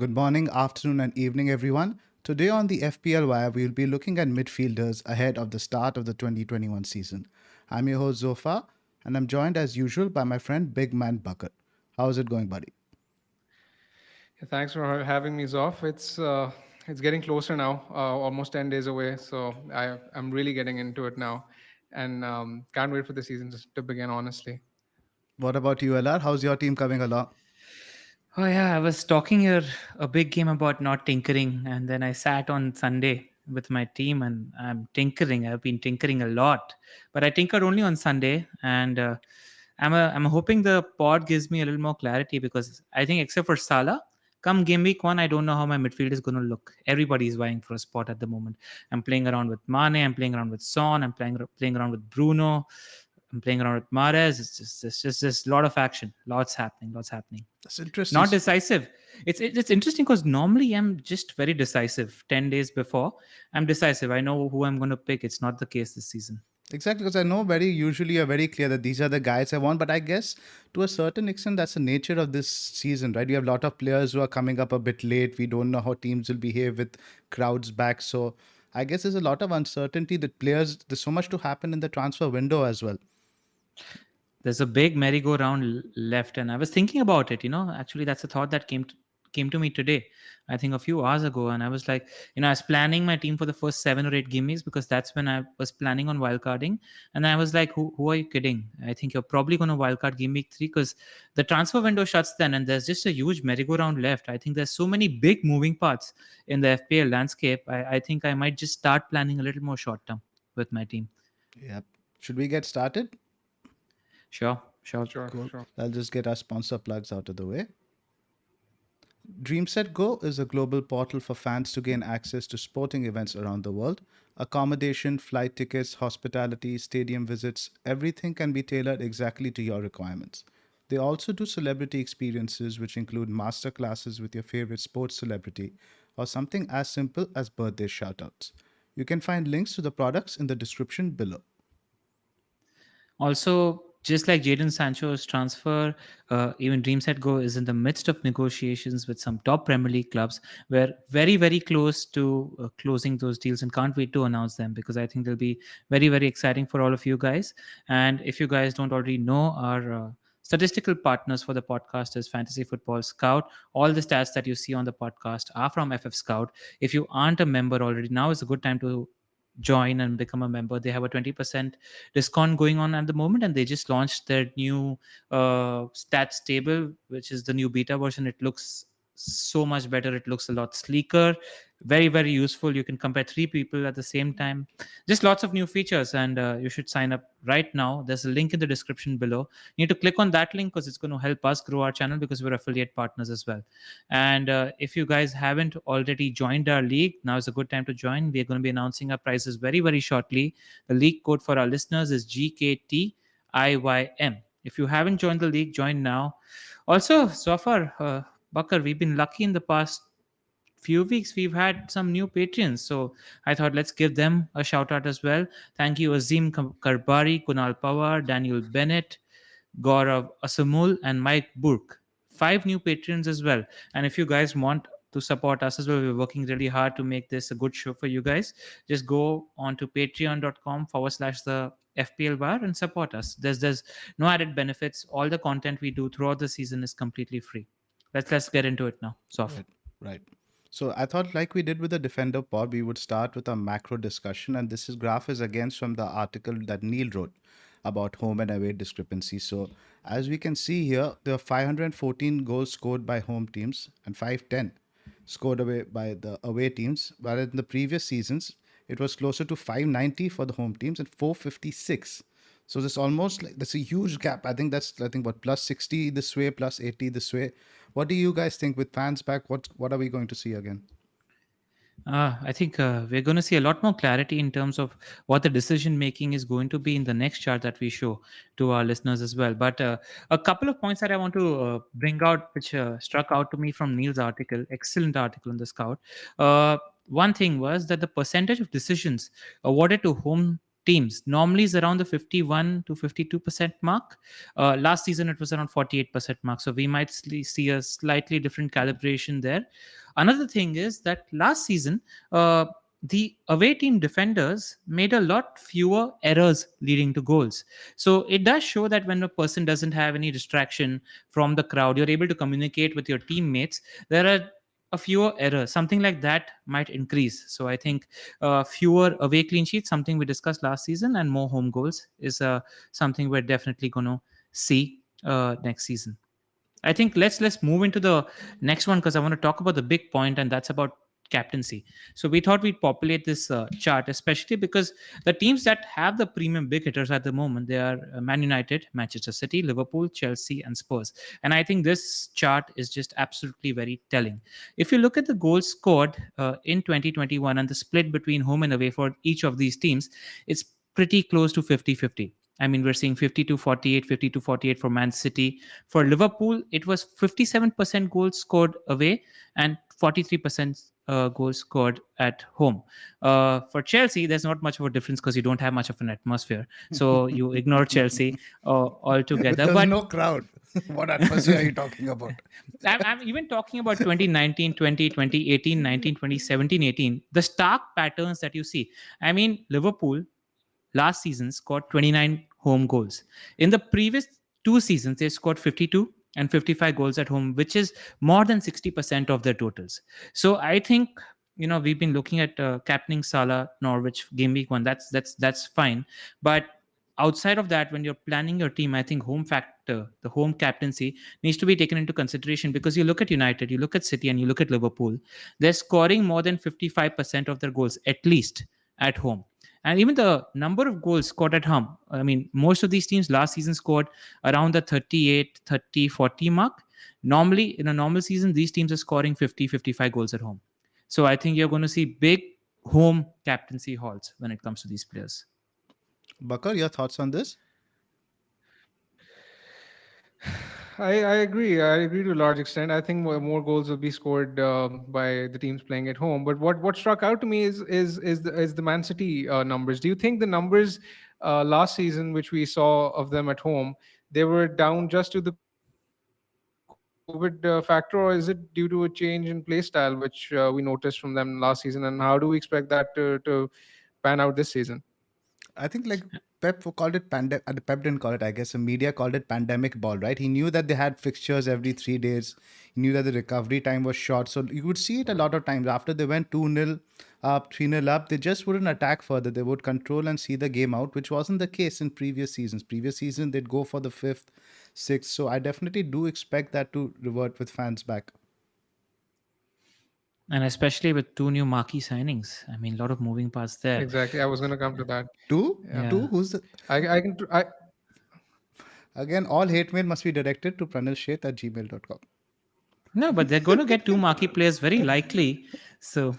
Good morning, afternoon, and evening, everyone. Today on the FPL Wire, we will be looking at midfielders ahead of the start of the 2021 season. I'm your host, Zofa, and I'm joined as usual by my friend Big Man Bucket. How's it going, buddy? Thanks for having me, Zoff. It's getting closer now, almost 10 days away. So I'm really getting into it now, and can't wait for the season to begin. Honestly. What about you, LR? How's your team coming along? Oh yeah, I was talking here a big game about not tinkering, and then I sat on Sunday with my team, and I'm tinkering. I've been tinkering a lot, but I tinkered only on Sunday, and I'm hoping the pod gives me a little more clarity because I think except for Salah, come game week one, I don't know how my midfield is going to look. Everybody's vying for a spot at the moment. I'm playing around with Mane, I'm playing around with Son, I'm playing around with Bruno. I'm playing around with Mares. It's just a lot of action. Lots happening. That's interesting. Not decisive. It's interesting because normally I'm just very decisive. 10 days before, I'm decisive. I know who I'm going to pick. It's not the case this season. Exactly, because I know very usually you're very clear that these are the guys I want, but I guess to a certain extent that's the nature of this season, right? We have a lot of players who are coming up a bit late. We don't know how teams will behave with crowds back. So I guess there's a lot of uncertainty that there's so much to happen in the transfer window as well. There's a big merry-go-round left, and I was thinking about it. Actually, that's a thought that came to me today. I think a few hours ago, and I was like, I was planning my team for the first 7 or 8 gimmies because that's when I was planning on wildcarding, and I was like, who are you kidding? I think you're probably going to wildcard game week 3 because the transfer window shuts then, and there's just a huge merry-go-round left. I think there's so many big moving parts in the FPL landscape. I think I might just start planning a little more short term with my team. Yep. Should we get started? Sure. Sure, Cool. sure. I'll just get our sponsor plugs out of the way. DreamSetGo is a global portal for fans to gain access to sporting events around the world. Accommodation, flight tickets, hospitality, stadium visits, everything can be tailored exactly to your requirements. They also do celebrity experiences, which include master classes with your favorite sports celebrity or something as simple as birthday shoutouts. You can find links to the products in the description below. Also, just like Jadon Sancho's transfer, even DreamSetGo is in the midst of negotiations with some top Premier League clubs. We're very, very close to closing those deals and can't wait to announce them because I think they'll be very, very exciting for all of you guys. And if you guys don't already know, our statistical partners for the podcast is Fantasy Football Scout. All the stats that you see on the podcast are from FF Scout. If you aren't a member already, now is a good time to join and become a member. They have a 20% discount going on at the moment, and they just launched their new stats table, which is the new beta version. It looks so much better. It looks a lot sleeker, very, very useful. You can compare 3 people at the same time. Just lots of new features, and you should sign up right now. There's a link in the description below. You need to click on that link because it's going to help us grow our channel because we're affiliate partners as well. And if you guys haven't already joined our league, now is a good time to join. We're going to be announcing our prices very, very shortly. The league code for our listeners is GKTIYM. If you haven't joined the league, join now. Also, so far, Bakar, we've been lucky in the past few weeks. We've had some new patrons, so I thought let's give them a shout out as well. Thank you, Azim Karbari, Kunal Pawar, Daniel Bennett, Gaurav Asamul, and Mike Burke. 5 new patrons as well. And if you guys want to support us as well, we're working really hard to make this a good show for you guys. Just go on to patreon.com/the FPL bar and support us. There's no added benefits. All the content we do throughout the season is completely free. Let's get into it now. Soft. Right, right. So I thought, like we did with the Defender pod, we would start with a macro discussion, and this is graph is again from the article that Neil wrote about home and away discrepancy. So as we can see here, there are 514 goals scored by home teams and 510 scored away by the away teams. But in the previous seasons, it was closer to 590 for the home teams and 456. So this almost like that's a huge gap. I think what plus 60 this way, plus 80 this way. What do you guys think with fans back? What are we going to see again? I think we're going to see a lot more clarity in terms of what the decision making is going to be in the next chart that we show to our listeners as well. But a couple of points that I want to bring out, which struck out to me from Neil's article, excellent article in the Scout. One thing was that the percentage of decisions awarded to home teams normally is around the 51 to 52% mark. Last season it was around 48% mark, so we might see a slightly different calibration there. Another thing is that last season, the away team defenders made a lot fewer errors leading to goals. So it does show that when a person doesn't have any distraction from the crowd, you're able to communicate with your teammates. There are a fewer errors. Something like that might increase. So I think fewer away clean sheets, something we discussed last season, and more home goals is something we're definitely going to see next season. I think let's move into the next one because I want to talk about the big point, and that's about captaincy. So we thought we'd populate this chart, especially because the teams that have the premium big hitters at the moment, they are Man United, Manchester City, Liverpool, Chelsea, and Spurs. And I think this chart is just absolutely very telling. If you look at the goals scored in 2021 and the split between home and away for each of these teams, it's pretty close to 50-50. I mean, we're seeing 50-48, 50-48 for Man City. For Liverpool, it was 57% goals scored away and 43% goals scored at home. For Chelsea, there's not much of a difference because you don't have much of an atmosphere. So you ignore Chelsea altogether. There's But no crowd. What atmosphere are you talking about? I'm even talking about 2019, 20, 2018, 19, 20, 17, 18. The stark patterns that you see. I mean, Liverpool last season scored 29 home goals. In the previous two seasons, they scored 52 and 55 goals at home, which is more than 60% of their totals. So I think we've been looking at captaining Salah Norwich game week 1. That's fine, but outside of that, when you're planning your team, I think home factor, the home captaincy needs to be taken into consideration because you look at United, you look at City, and you look at Liverpool. They're scoring more than 55% of their goals at least at home. And even the number of goals scored at home, I mean, most of these teams last season scored around the 38, 30, 40 mark. Normally, in a normal season, these teams are scoring 50, 55 goals at home. So I think you're going to see big home captaincy hauls when it comes to these players. Bakar, your thoughts on this? I agree. I agree to a large extent. I think more goals will be scored by the teams playing at home. But what struck out to me is the Man City numbers. Do you think the numbers last season, which we saw of them at home, they were down just to the COVID factor, or is it due to a change in play style, which we noticed from them last season? And how do we expect that to pan out this season? I think like Pep called it pandemic. Pep didn't call it. I guess the media called it pandemic ball, right? He knew that they had fixtures every 3 days. He knew that the recovery time was short, so you would see it a lot of times after they went 2-0 up, 3-0 up. They just wouldn't attack further. They would control and see the game out, which wasn't the case in previous seasons. Previous season they'd go for the fifth, sixth. So I definitely do expect that to revert with fans back. And especially with two new marquee signings. I mean, a lot of moving parts there. Exactly. I was going to come to that. Two, Yeah. Yeah. two. Who's the, I can. again? All hate mail must be directed to pranilshet@gmail.com. No, but they're going to get two marquee players very likely. So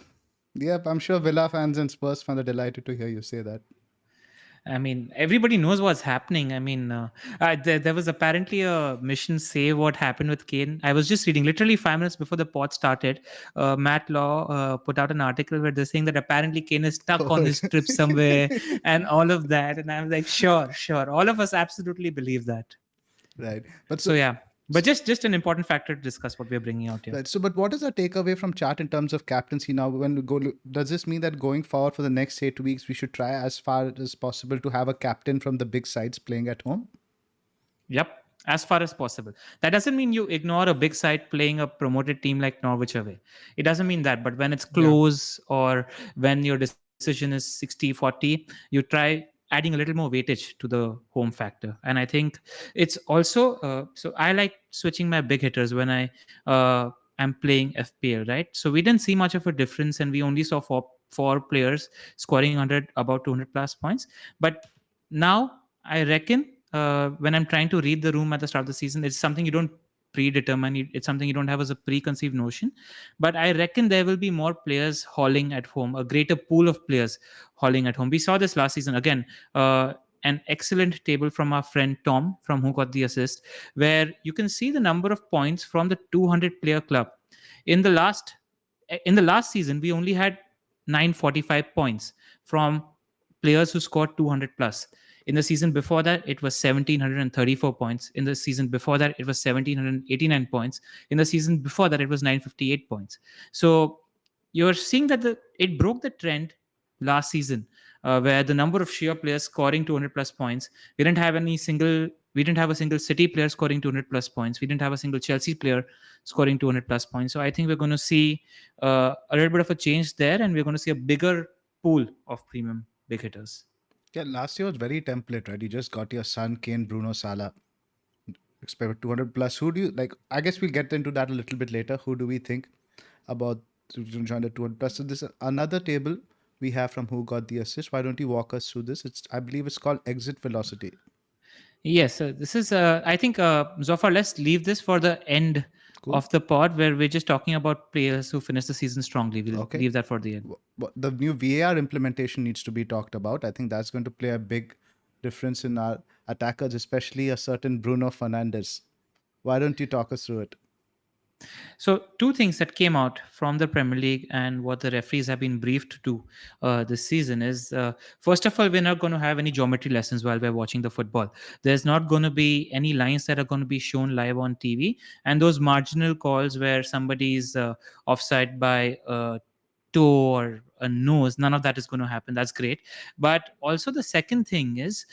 Yep, I'm sure Villa fans and Spurs fans are delighted to hear you say that. I mean, everybody knows what's happening. I mean, there was apparently a mission say what happened with Kane. I was just reading literally 5 minutes before the pod started. Matt Law put out an article where they're saying that apparently Kane is stuck on his trip somewhere and all of that. And I was like, sure. All of us absolutely believe that. Right. But So, yeah. But just an important factor to discuss what we're bringing out here. right. So, but what is our takeaway from chart in terms of captaincy now? When we go, does this mean that going forward for the next 8 weeks, we should try as far as possible to have a captain from the big sides playing at home? Yep, as far as possible. That doesn't mean you ignore a big side playing a promoted team like Norwich away. It doesn't mean that. But when it's close or when your decision is 60-40, you try adding a little more weightage to the home factor. And I think it's also, so I like switching my big hitters when I am playing FPL, right? So we didn't see much of a difference and we only saw four players scoring about 200 plus points. But now I reckon when I'm trying to read the room at the start of the season, it's something you don't predetermine. It's something you don't have as a preconceived notion. But I reckon there will be more players hauling at home, a greater pool of players hauling at home. We saw this last season again. An excellent table from our friend Tom from Who Got the Assist, where you can see the number of points from the 200 player club. In the last season, we only had 945 points from players who scored 200 plus. In the season before that, it was 1,734 points. In the season before that, it was 1,789 points. In the season before that, it was 958 points. So you're seeing that it broke the trend last season, where the number of sheer players scoring 200 plus points. We didn't have a single City player scoring 200 plus points. We didn't have a single Chelsea player scoring 200 plus points. So I think we're going to see a little bit of a change there, and we're going to see a bigger pool of premium big hitters. Yeah, last year was very template, right? You just got your Son, Kane, Bruno, Salah. Expect 200 plus. Who do you like? I guess we'll get into that a little bit later. Who do we think about to join the 200 plus? So this is another table we have from who got the assist. Why don't you walk us through this? It's I believe it's called exit velocity. Yes, this is. I think Zofar, let's leave this for the end Cool. of the pod, where we're just talking about players who finished the season strongly. We'll Okay. leave that for the end. The new VAR implementation needs to be talked about. I think that's going to play a big difference in our attackers, especially a certain Bruno Fernandes. Why don't you talk us through it? So, two things that came out from the Premier League and what the referees have been briefed to this season is first of all, we're not going to have any geometry lessons while we're watching the football. There's not going to be any lines that are going to be shown live on TV, and those marginal calls where somebody's offside by toe or a nose, none of that is going to happen. That's great. But also, the second thing is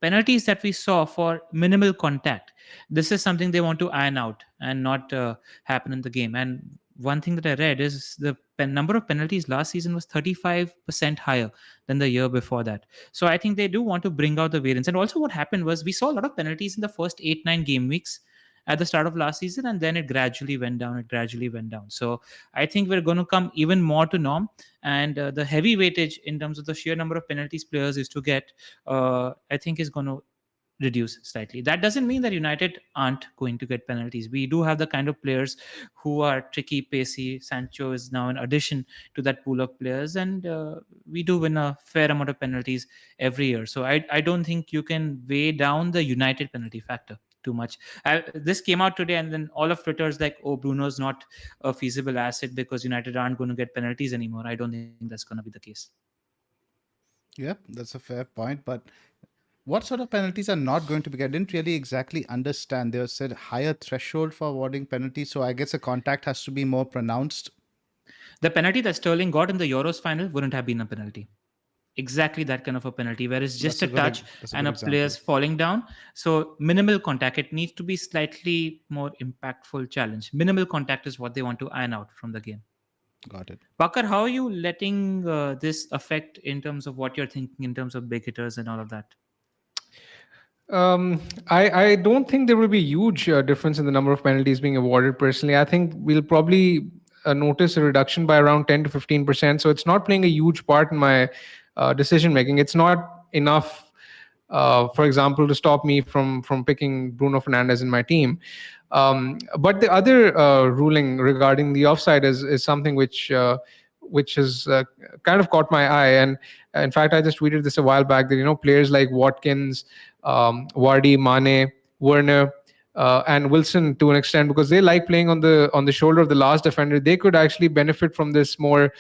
penalties that we saw for minimal contact. This is something they want to iron out and not happen in the game. And one thing that I read is the number of penalties last season was 35% higher than the year before that. So I think they do want to bring out the variance. And also, what happened was we saw a lot of penalties in the first 8, 9 game weeks at the start of last season, and then it gradually went down. So I think we're going to come even more to norm, and the heavy weightage in terms of the sheer number of penalties players is to get, I think, is going to reduce slightly. That doesn't mean that United aren't going to get penalties. We do have the kind of players who are tricky, pacey. Sancho is now an addition to that pool of players, and we do win a fair amount of penalties every year. So I don't think you can weigh down the United penalty factor too much. This came out today, and then all of Twitter's like, "Oh, Bruno's not a feasible asset because United aren't going to get penalties anymore." I don't think that's going to be the case. Yeah, that's a fair point. But what sort of penalties are not going to be? I didn't really exactly understand. They said higher threshold for awarding penalties, so I guess the contact has to be more pronounced. The penalty that Sterling got in the Euros final wouldn't have been a penalty. Exactly that kind of a penalty, where it's just That's a a good. touch That's a and good a example. player's falling down. So minimal contact. It needs to be slightly more impactful challenge. Minimal contact is what they want to iron out from the game. Got it. Bakar, how are you letting this affect in terms of what you're thinking in terms of big hitters and all of that? I don't think there will be huge difference in the number of penalties being awarded. Personally, I think we'll probably notice a reduction by around 10 to 15%. So it's not playing a huge part in my decision making. It's not enough, for example, to stop me from picking Bruno Fernandes in my team. But the other ruling regarding the offside is something which has kind of caught my eye. And in fact, I just tweeted this a while back that players like Watkins, Vardy, Mane, Werner, and Wilson to an extent, because they like playing on the shoulder of the last defender, they could actually benefit from this more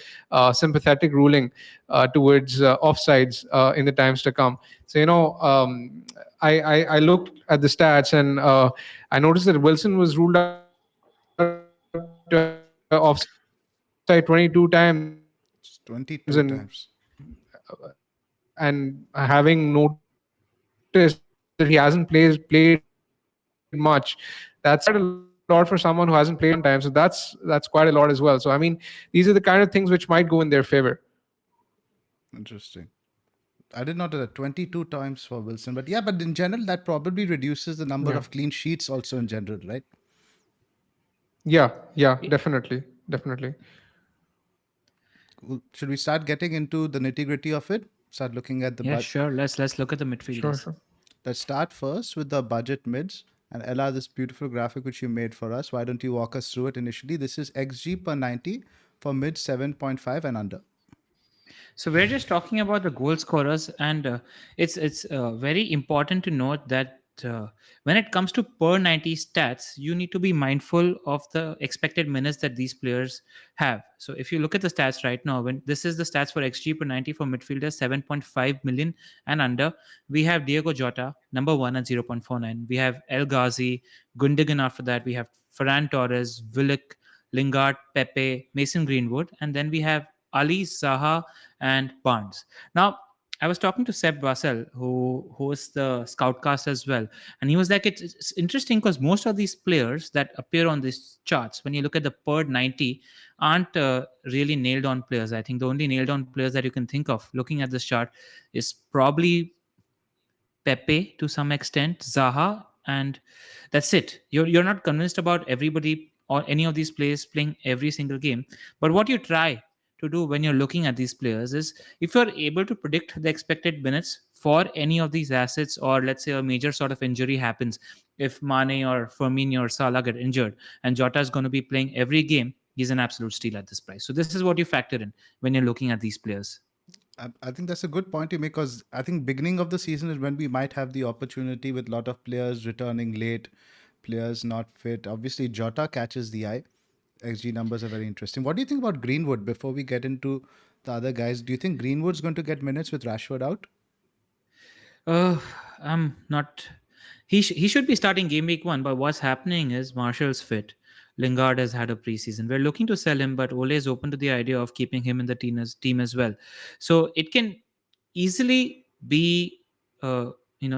sympathetic ruling towards offsides in the times to come. So I looked at the stats, and I noticed that Wilson was ruled out offside 22 times, It's 22 times. and having noticed that he hasn't played much, that's quite a lot for someone who hasn't played in a long time. So that's quite a lot as well. So I mean, these are the kind of things which might go in their favor. Interesting. I did not know that 22 times for Wilson, but yeah, but in general, that probably reduces the number Yeah. of clean sheets also in general, right? Yeah, definitely. Should we start getting into the nitty gritty of it? Start looking at the Yeah, budget. sure. Let's look at the midfielders. Sure. Let's start first with the budget mids. And Ella, this beautiful graphic which you made for us, why don't you walk us through it initially? This is XG per 90 for mid 7.5 and under. So we're just talking about the goal scorers, and it's very important to note that uh, when it comes to per 90 stats, you need to be mindful of the expected minutes that these players have. So if you look at the stats right now, when this is the stats for XG per 90 for midfielders, 7.5 million and under, we have Diego Jota, number one at 0.49. We have El Ghazi, Gundogan after that. We have Ferran Torres, Willock, Lingard, Pepe, Mason Greenwood, and then we have Ali, Zaha, and Barnes. Now, I was talking to Seb Vassell, who hosts the Scoutcast as well, and he was like, "It's interesting because most of these players that appear on these charts, when you look at the per 90, aren't really nailed on players. I think the only nailed on players that you can think of looking at this chart is probably Pepe to some extent, Zaha, and that's it. You're not convinced about everybody or any of these players playing every single game. But what you try to do when you're looking at these players is, if you're able to predict the expected minutes for any of these assets, or let's say a major sort of injury happens, if Mane or Firmino or Salah get injured and Jota is going to be playing every game, he's an absolute steal at this price. So this is what you factor in when you're looking at these players. I think that's a good point you make, because I think beginning of the season is when we might have the opportunity with a lot of players returning late, players not fit. Obviously, Jota catches the eye. XG numbers are very interesting. What do you think about Greenwood before we get into the other guys? Do you think Greenwood's going to get minutes with Rashford out? Uh, I'm not. He should be starting game week one, but what's happening is Marshall's fit. Lingard has had a preseason. We're looking to sell him, but Ole is open to the idea of keeping him in the team as well. So it can easily be, uh,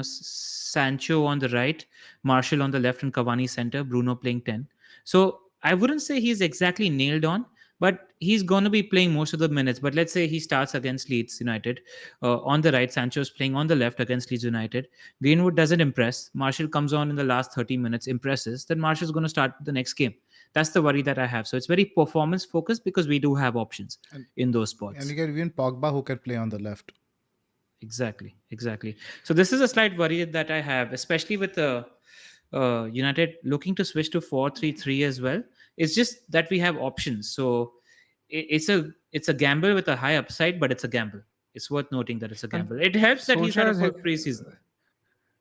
Sancho on the right, Marshall on the left, and Cavani center. Bruno playing 10. So I wouldn't say he's exactly nailed on, but he's going to be playing most of the minutes. But let's say he starts against Leeds United on the right. Sancho's playing on the left against Leeds United. Greenwood doesn't impress. Marshall comes on in the last 30 minutes, impresses. Then Marshall's going to start the next game. That's the worry that I have. So it's very performance focused because we do have options And in those and you spots. get even Pogba who can play on the left. Exactly. So this is a slight worry that I have, especially with the United looking to switch to 4-3-3 as well. It's just that we have options. So it's a gamble with a high upside, but it's a gamble. It's worth noting that it's a And gamble. It helps that he's had Solskjaer a has full preseason.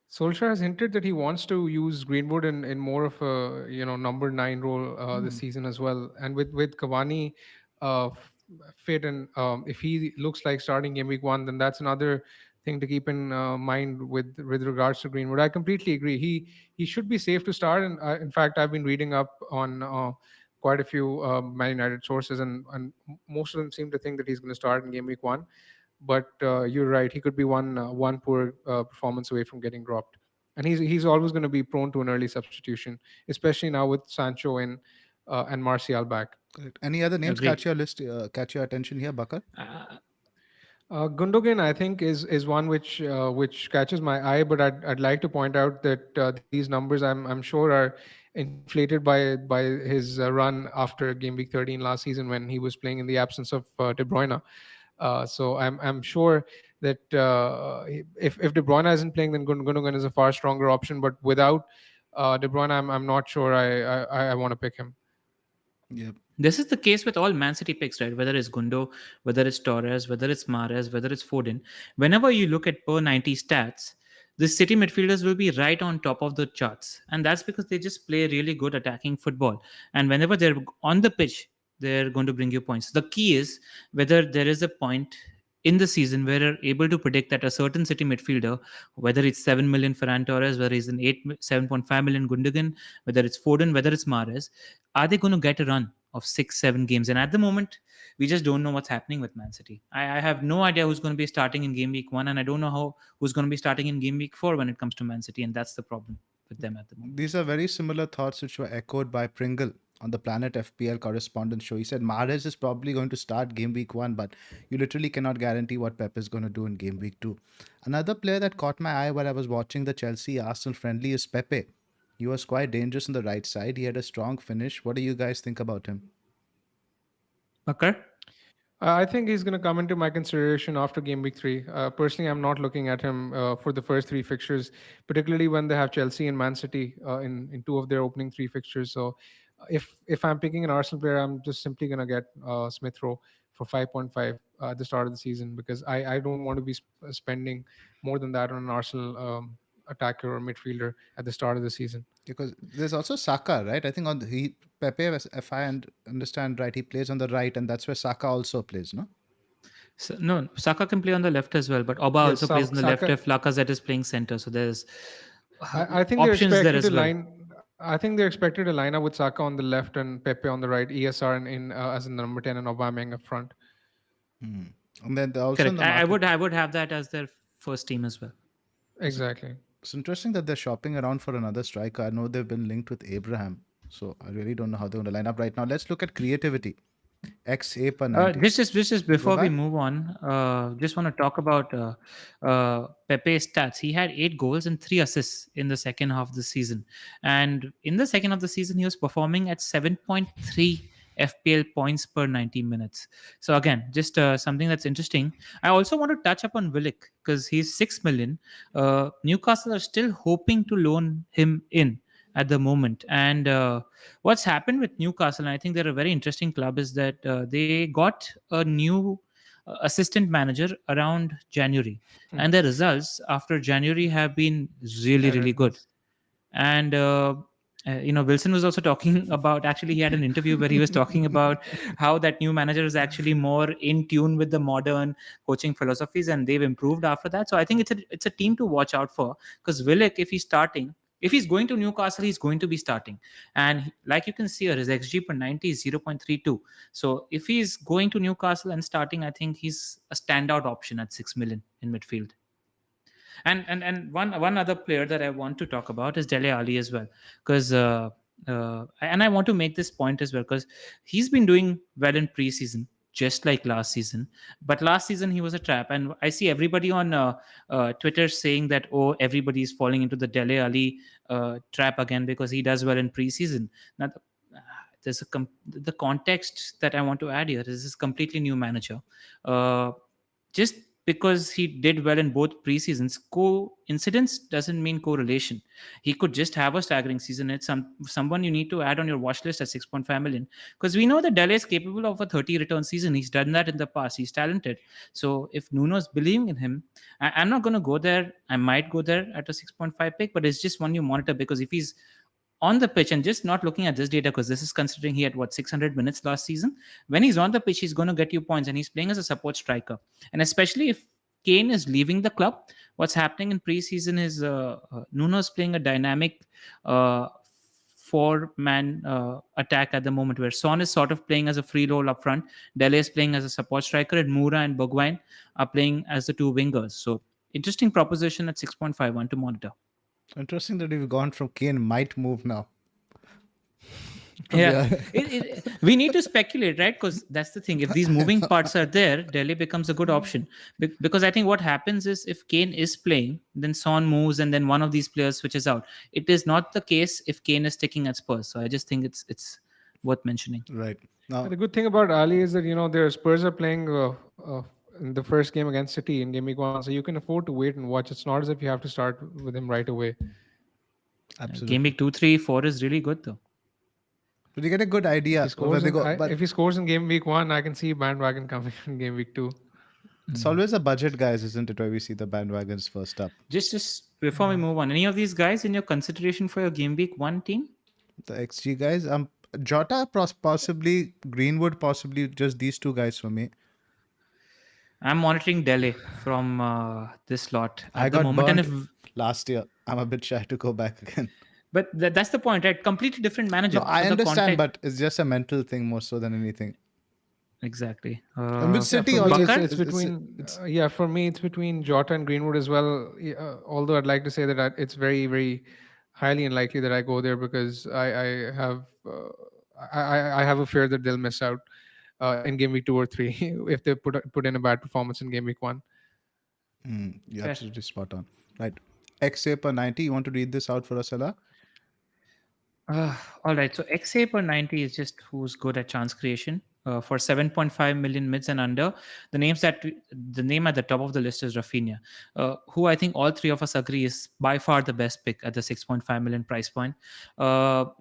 Solskjaer has hinted that he wants to use Greenwood in more of a number nine role this Hmm. season as well. And with Cavani fit, and if he looks like starting game week one, then that's another thing to keep in mind with regards to Greenwood. I completely agree. He should be safe to start. And in fact, I've been reading up on quite a few Man United sources, and most of them seem to think that he's going to start in game week one. But you're right; he could be one poor performance away from getting dropped, and he's always going to be prone to an early substitution, especially now with Sancho in and Martial back. Correct. Any other names Agreed. catch your list? Catch your attention here, Bakar? Uh, Gundogan, I think, is one which catches my eye, but I'd like to point out that these numbers I'm sure are inflated by his run after game week 13 last season when he was playing in the absence of De Bruyne. So I'm sure that if De Bruyne isn't playing, then Gundogan is a far stronger option. But without De Bruyne, I'm not sure I want to pick him. Yep. This is the case with all Man City picks, right? Whether it's Gundo, whether it's Torres, whether it's Mares, whether it's Foden. Whenever you look at per 90 stats, the City midfielders will be right on top of the charts. And that's because they just play really good attacking football. And whenever they're on the pitch, they're going to bring you points. The key is whether there is a point in the season where you're able to predict that a certain City midfielder, whether it's 7 million Ferran Torres, whether it's an 7.5 million Gundogan, whether it's Foden, whether it's Mares, are they going to get a run of 6-7 games? And at the moment, we just don't know what's happening with Man City. I have no idea who's going to be starting in game week one, and I don't know who's going to be starting in game week four when it comes to Man City, and that's the problem with them at the moment. These are very similar thoughts which were echoed by Pringle on the Planet FPL correspondence show. He said Mahrez is probably going to start game week one, but you literally cannot guarantee what Pep is going to do in game week two. Another player that caught my eye while I was watching the Chelsea Arsenal friendly is Pepe. He was quite dangerous on the right side. He had a strong finish. What do you guys think about him? Bakar? I think he's going to come into my consideration after game week three. Personally, I'm not looking at him for the first three fixtures, particularly when they have Chelsea and Man City in two of their opening three fixtures. So, if I'm picking an Arsenal player, I'm just simply going to get Smith Rowe for 5.5 at the start of the season, because I don't want to be spending more than that on an Arsenal. attacker or midfielder at the start of the season. Because there's also Saka, right? I think on the, he Pepe, if I understand right, he plays on the right, and that's where Saka also plays, no? So, no, Saka can play on the left as well, but Oba Yes, also plays on the left Saka. if Lacazette is playing center. So there's I think they're options there expected to as well. line. I think they're expected to line up with Saka on the left and Pepe on the right. ESR in as in the number 10 and Aubameyang up front. Hmm. And then also in Correct. the I market, would I would have that as their first team as well. it's, Exactly. it's interesting that they're shopping around for another striker. I know they've been linked with Abraham, so I really don't know how they're going to line up right now. Let's look at creativity. XA per 90. Just Go before we back. move on, just want to talk about Pepe's stats. He had 8 goals and 3 assists in the second half of the season, and in the second half of the season, he was performing at 7.3 FPL points per 90 minutes. So again, just something that's interesting. I also want to touch upon Willick because he's 6 million. Newcastle are still hoping to loan him in at the moment, and what's happened with Newcastle, and I think they're a very interesting club, is that they got a new assistant manager around January, and the results after January have been really, really good. Horrendous. And Wilson was also talking about, actually he had an interview where he was talking about how that new manager is actually more in tune with the modern coaching philosophies, and they've improved after that. So I think it's a team to watch out for, because Willick, if he's going to Newcastle, he's going to be starting. And like you can see here, his xg per 90 is 0.32. So if he's going to Newcastle and starting, I think he's a standout option at 6 million in midfield. And one other player that I want to talk about is Dele Ali as well, because and I want to make this point as well, because he's been doing well in preseason, just like last season. But last season he was a trap, and I see everybody on Twitter saying that, oh, everybody is falling into the Dele Ali trap again because he does well in preseason. Now the context that I want to add here is this completely new manager. Just because he did well in both preseasons, coincidence doesn't mean correlation. He could just have a staggering season. It's someone you need to add on your watch list at 6.5 million, because we know that Dele is capable of a 30 return season. He's done that in the past. He's talented. So if Nuno's believing in him, I'm not going to go there. I might go there at a 6.5 pick, but it's just one you monitor, because if he's on the pitch, and just not looking at this data, because this is considering he had 600 minutes last season. When he's on the pitch, he's going to get you points, and he's playing as a support striker. And especially if Kane is leaving the club, what's happening in preseason is Nuno's playing a dynamic four-man attack at the moment, where Son is sort of playing as a free role up front, Dele is playing as a support striker, and Moura and Bergwijn are playing as the two wingers. So interesting proposition at 6.51 to monitor. Interesting that we've gone from Kane might move now. Yeah, Yeah. we need to speculate, right? Because that's the thing. If these moving parts are there, Delhi becomes a good option. Because I think what happens is, if Kane is playing, then Son moves, and then one of these players switches out. It is not the case if Kane is sticking at Spurs. So I just think it's worth mentioning. Right. And Now, the good thing about Ali is that their Spurs are playing in the first game against City in Game Week 1, so you can afford to wait and watch. It's not as if you have to start with him right away. Game absolutely. week 2, 3, 4 is really good though. But you get a good If he idea of where scores they in, go. But if he scores in Game Week 1, I can see bandwagon coming in Game Week 2. it's always a budget, guys, isn't it? Where we see the bandwagons first up. Just before we move on, any of these guys in your consideration for your game week 1 team? The XG guys. Jota, possibly Greenwood, possibly just these two guys for me. I'm monitoring Delhi from this lot I at the got moment, and burnt if last year. I'm a bit shy to go back again. but that's the point, right? Completely different No, manager. So I the understand, context, but it's just a mental thing more so than anything. exactly. And with Yeah, City for me, also, it's Bakar, it's between yeah, for me it's between Jota and Greenwood as well. Although I'd like to say that it's very very highly unlikely that I go there because I have I have a fear that they'll miss out in Game Week 2 or 3 if they put in a bad performance in Game Week 1. You're fair. absolutely spot on. Right. XA per 90. You want to read this out for us, Ella? All right. So XA per 90 is just who's good at chance creation. for 7.5 million mids and under. The name at the top of the list is Rafinha, who I think all three of us agree is by far the best pick at the 6.5 million price point.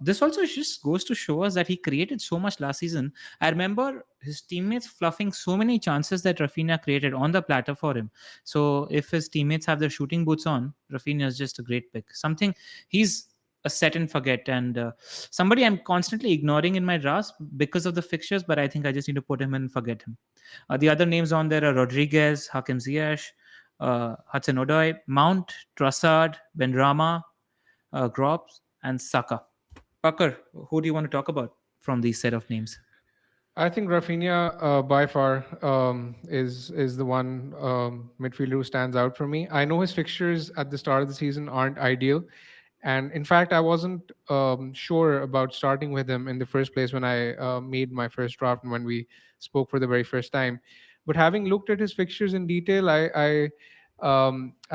This also just goes to show us that he created so much last season. I remember his teammates fluffing so many chances that Rafinha created on the platter for him. So if his teammates have their shooting boots on, Rafinha is just a great pick. Something he's a set and forget, and somebody I'm constantly ignoring in my drafts because of the fixtures, but I think I just need to put him in and forget him. The other names on there are Rodriguez, Hakim Ziyech, Hudson Odoi, Mount, Trossard, Benrahma, Grobbs, and Saka. Pucker, who do you want to talk about from these set of names? I think Rafinha by far is the one midfielder who stands out for me. I know his fixtures at the start of the season aren't ideal, and in fact, I wasn't sure about starting with him in the first place when I made my first draft and when we spoke for the very first time. But having looked at his fixtures in detail, I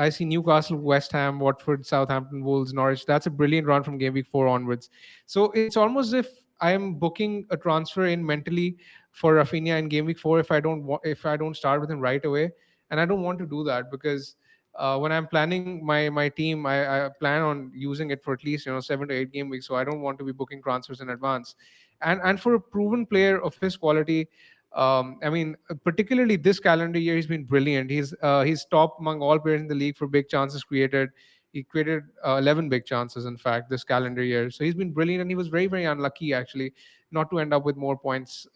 see Newcastle, West Ham, Watford, Southampton, Wolves, Norwich. That's a brilliant run from game week 4 onwards. So it's almost as if I am booking a transfer in mentally for Rafinha in game week 4 if I don't start with him right away, and I don't want to do that because when I'm planning my team, I plan on using it for at least 7 to 8 game weeks. So I don't want to be booking transfers in advance. And for a proven player of his quality, I mean, particularly this calendar year, he's been brilliant. He's top among all players in the league for big chances created. He created 11 big chances, in fact, this calendar year. So he's been brilliant, and he was very, very unlucky actually not to end up with more points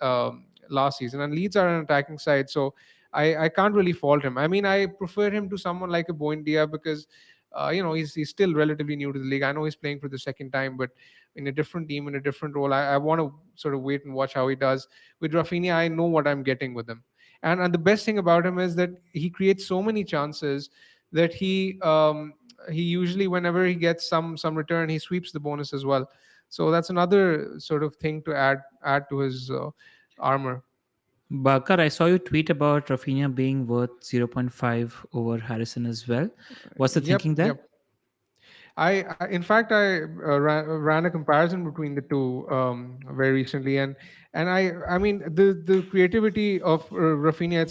last season. And Leeds are an attacking side, so I can't really fault him. I mean, I prefer him to someone like a Buendia because he's still relatively new to the league. I know he's playing for the second time, but in a different team, in a different role. I want to sort of wait and watch how he does. With Rafinha, I know what I'm getting with him. And the best thing about him is that he creates so many chances that he usually, whenever he gets some return, he sweeps the bonus as well. So that's another sort of thing to add to his armor. Bakar, I saw you tweet about Rafinha being worth zero point 0.5 over Harrison as well. What's the Yep, thinking there? yep. In fact, I ran a comparison between the two very recently, and I mean, the creativity of Rafinha,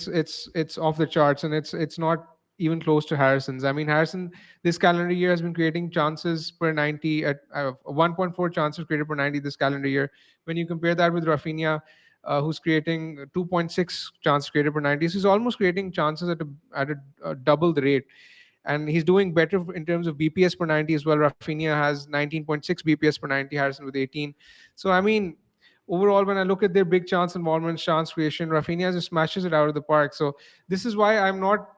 it's off the charts, and it's not even close to Harrison's. I mean, Harrison this calendar year has been creating chances per 90 at 1.4 chances created per 90 this calendar year. When you compare that with Rafinha, who's creating 2.6 chances created per 90, so he's almost creating chances at a double the rate, and he's doing better in terms of BPS per 90 as well. Rafinha has 19.6 BPS per 90, Harrison with 18. So I mean, overall, when I look at their big chance involvement, chance creation, Rafinha just smashes it out of the park. So this is why I'm not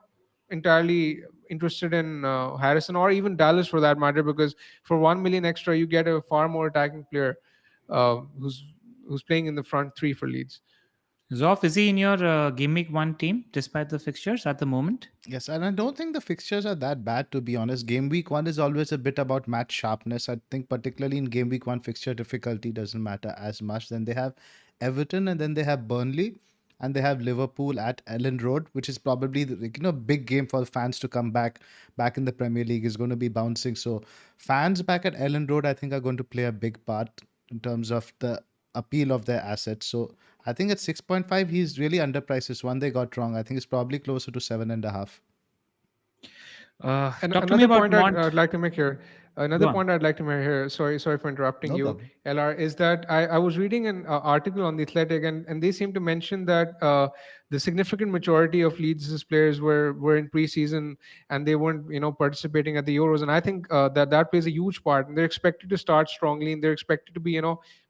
entirely interested in Harrison or even Dallas for that matter, because for 1 million extra, you get a far more attacking player who's playing in the front three for Leeds. Zoff, is he in your Game Week 1 team despite the fixtures at the moment? Yes, and I don't think the fixtures are that bad, to be honest. Game week one is always a bit about match sharpness. I think particularly in game week one, fixture difficulty doesn't matter as much. Then they have Everton, and then they have Burnley, and they have Liverpool at Ellen Road, which is probably the big game for fans to come back in the Premier League is going to be bouncing. So fans back at Ellen Road, I think, are going to play a big part in terms of the appeal of their assets. So I think at 6.5, he's really underpriced. This one they got wrong. I think it's probably closer to 7.5. And Talk to me about I'd Mont. like to make here. Go Another on. point I'd like to make here. Sorry for interrupting No you, problem. LR. Is that I was reading an article on the Athletic, and they seem to mention that the significant majority of Leeds' players were in preseason and they weren't participating at the Euros, and I think that plays a huge part. And they're expected to start strongly, and they're expected to be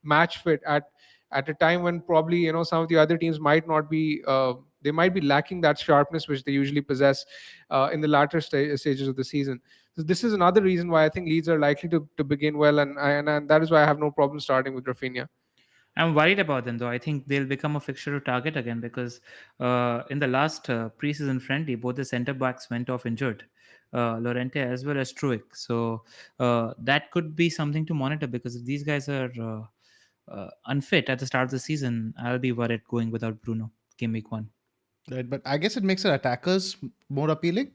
match fit at a time when probably some of the other teams might not be. They might be lacking that sharpness which they usually possess in the latter stages of the season. So this is another reason why I think Leeds are likely to begin well, and that is why I have no problem starting with Rafinha. I'm worried about them though. I think they'll become a fixture to target again because in the last preseason friendly, both the centre backs went off injured, Lorente as well as Truick. So that could be something to monitor because if these guys are unfit at the start of the season, I'll be worried going without Bruno game week 1. Right, but I guess it makes our attackers more appealing.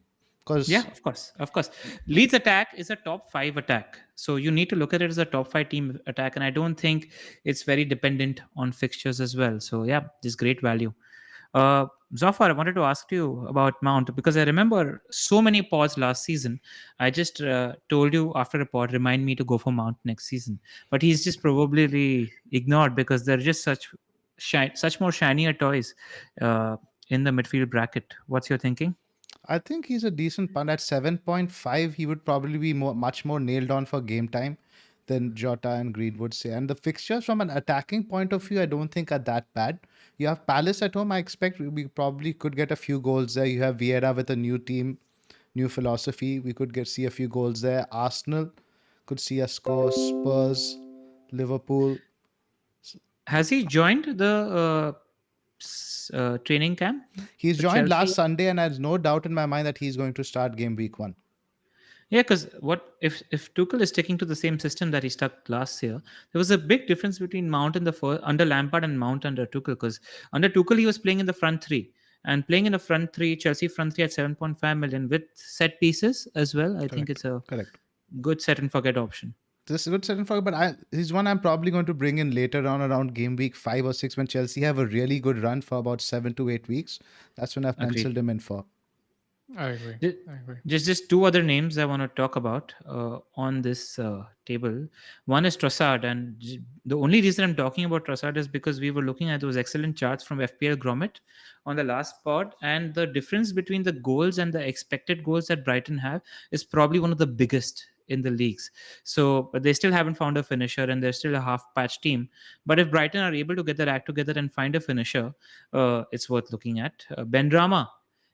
Yeah, Because of course, of course. Leeds attack is a top five attack, so you need to look at it as a top five team attack, and I don't think it's very dependent on fixtures as well. So yeah, this great value. Zafar, I wanted to ask you about Mount because I remember so many pods last season. I just told you after a pod, remind me to go for Mount next season, but he's just probably ignored because they're just such more shinier toys uh, in the midfield bracket. What's your thinking? I think he's a decent punt. At 7.5, he would probably be much more nailed on for game time than Jota and Green would say. And the fixtures from an attacking point of view, I don't think are that bad. You have Palace at home. I expect we probably could get a few goals there. You have Vieira with a new team, new philosophy. We could see a few goals there. Arsenal could see us score. Spurs, Liverpool. Has he joined the training camp He's with joined Chelsea? last Sunday, and there's no doubt in my mind that he's going to start game week 1. Yeah, because what if Tuchel is sticking to the same system that he stuck last year? There was a big difference between Mount in the under Lampard and Mount under Tuchel. Because under Tuchel he was playing in the front three and playing in the front three, Chelsea front three at 7.5 million with set pieces as well. I think Correct. it's a Correct. good set and forget option. This is a good set and forget, but he's one I'm probably going to bring in later on around game week 5 or 6 when Chelsea have a really good run for about 7 to 8 weeks. That's when I've Agreed. penciled him in for. I agree. Ju- I agree. just two other names I want to talk about on this table. One is Trossard, and the only reason I'm talking about Trossard is because we were looking at those excellent charts from FPL Grommet on the last pod, and the difference between the goals and the expected goals that Brighton have is probably one of the biggest in the leagues. So but they still haven't found a finisher, and they're still a half-patch team. But if Brighton are able to get their act together and find a finisher, it's worth looking at. Ben Rama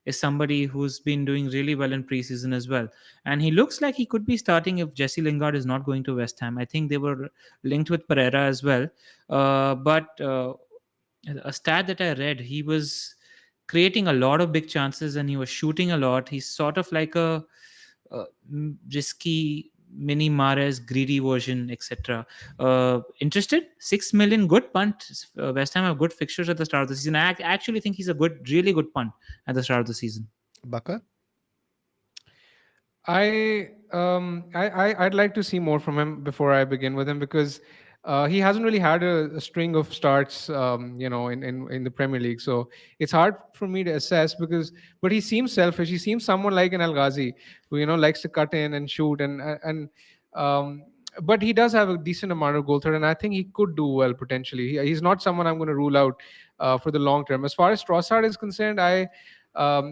is somebody who's been doing really well in preseason as well. And he looks like he could be starting if Jesse Lingard is not going to West Ham. I think they were linked with Pereira as well. But a stat that I read, he was creating a lot of big chances and he was shooting a lot. He's sort of like a risky mini Mares greedy version, etc. Interested? 6 million, good punt. West Ham have good fixtures at the start of the season. I actually think he's a really good punt at the start of the season. Baka? I'd like to see more from him before I begin with him because he hasn't really had a string of starts, in the Premier League. So it's hard for me to assess but he seems selfish. He seems someone like an Al Ghazi who likes to cut in and shoot and um, but he does have a decent amount of goal threat, and I think he could do well potentially. He's not someone I'm going to rule out for the long term. As far as Trossard is concerned,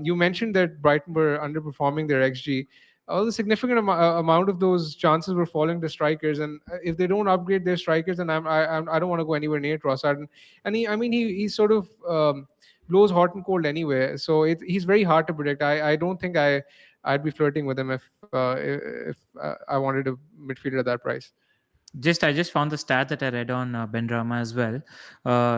you mentioned that Brighton were underperforming their XG. The significant amount of those chances were falling to strikers, and if they don't upgrade their strikers, then I don't want to go anywhere near Trossard. And he sort of blows hot and cold anyway, so he's very hard to predict. I don't think I'd be flirting with him if I wanted a midfielder at that price. I just found the stat that I read on Ben Rama as well.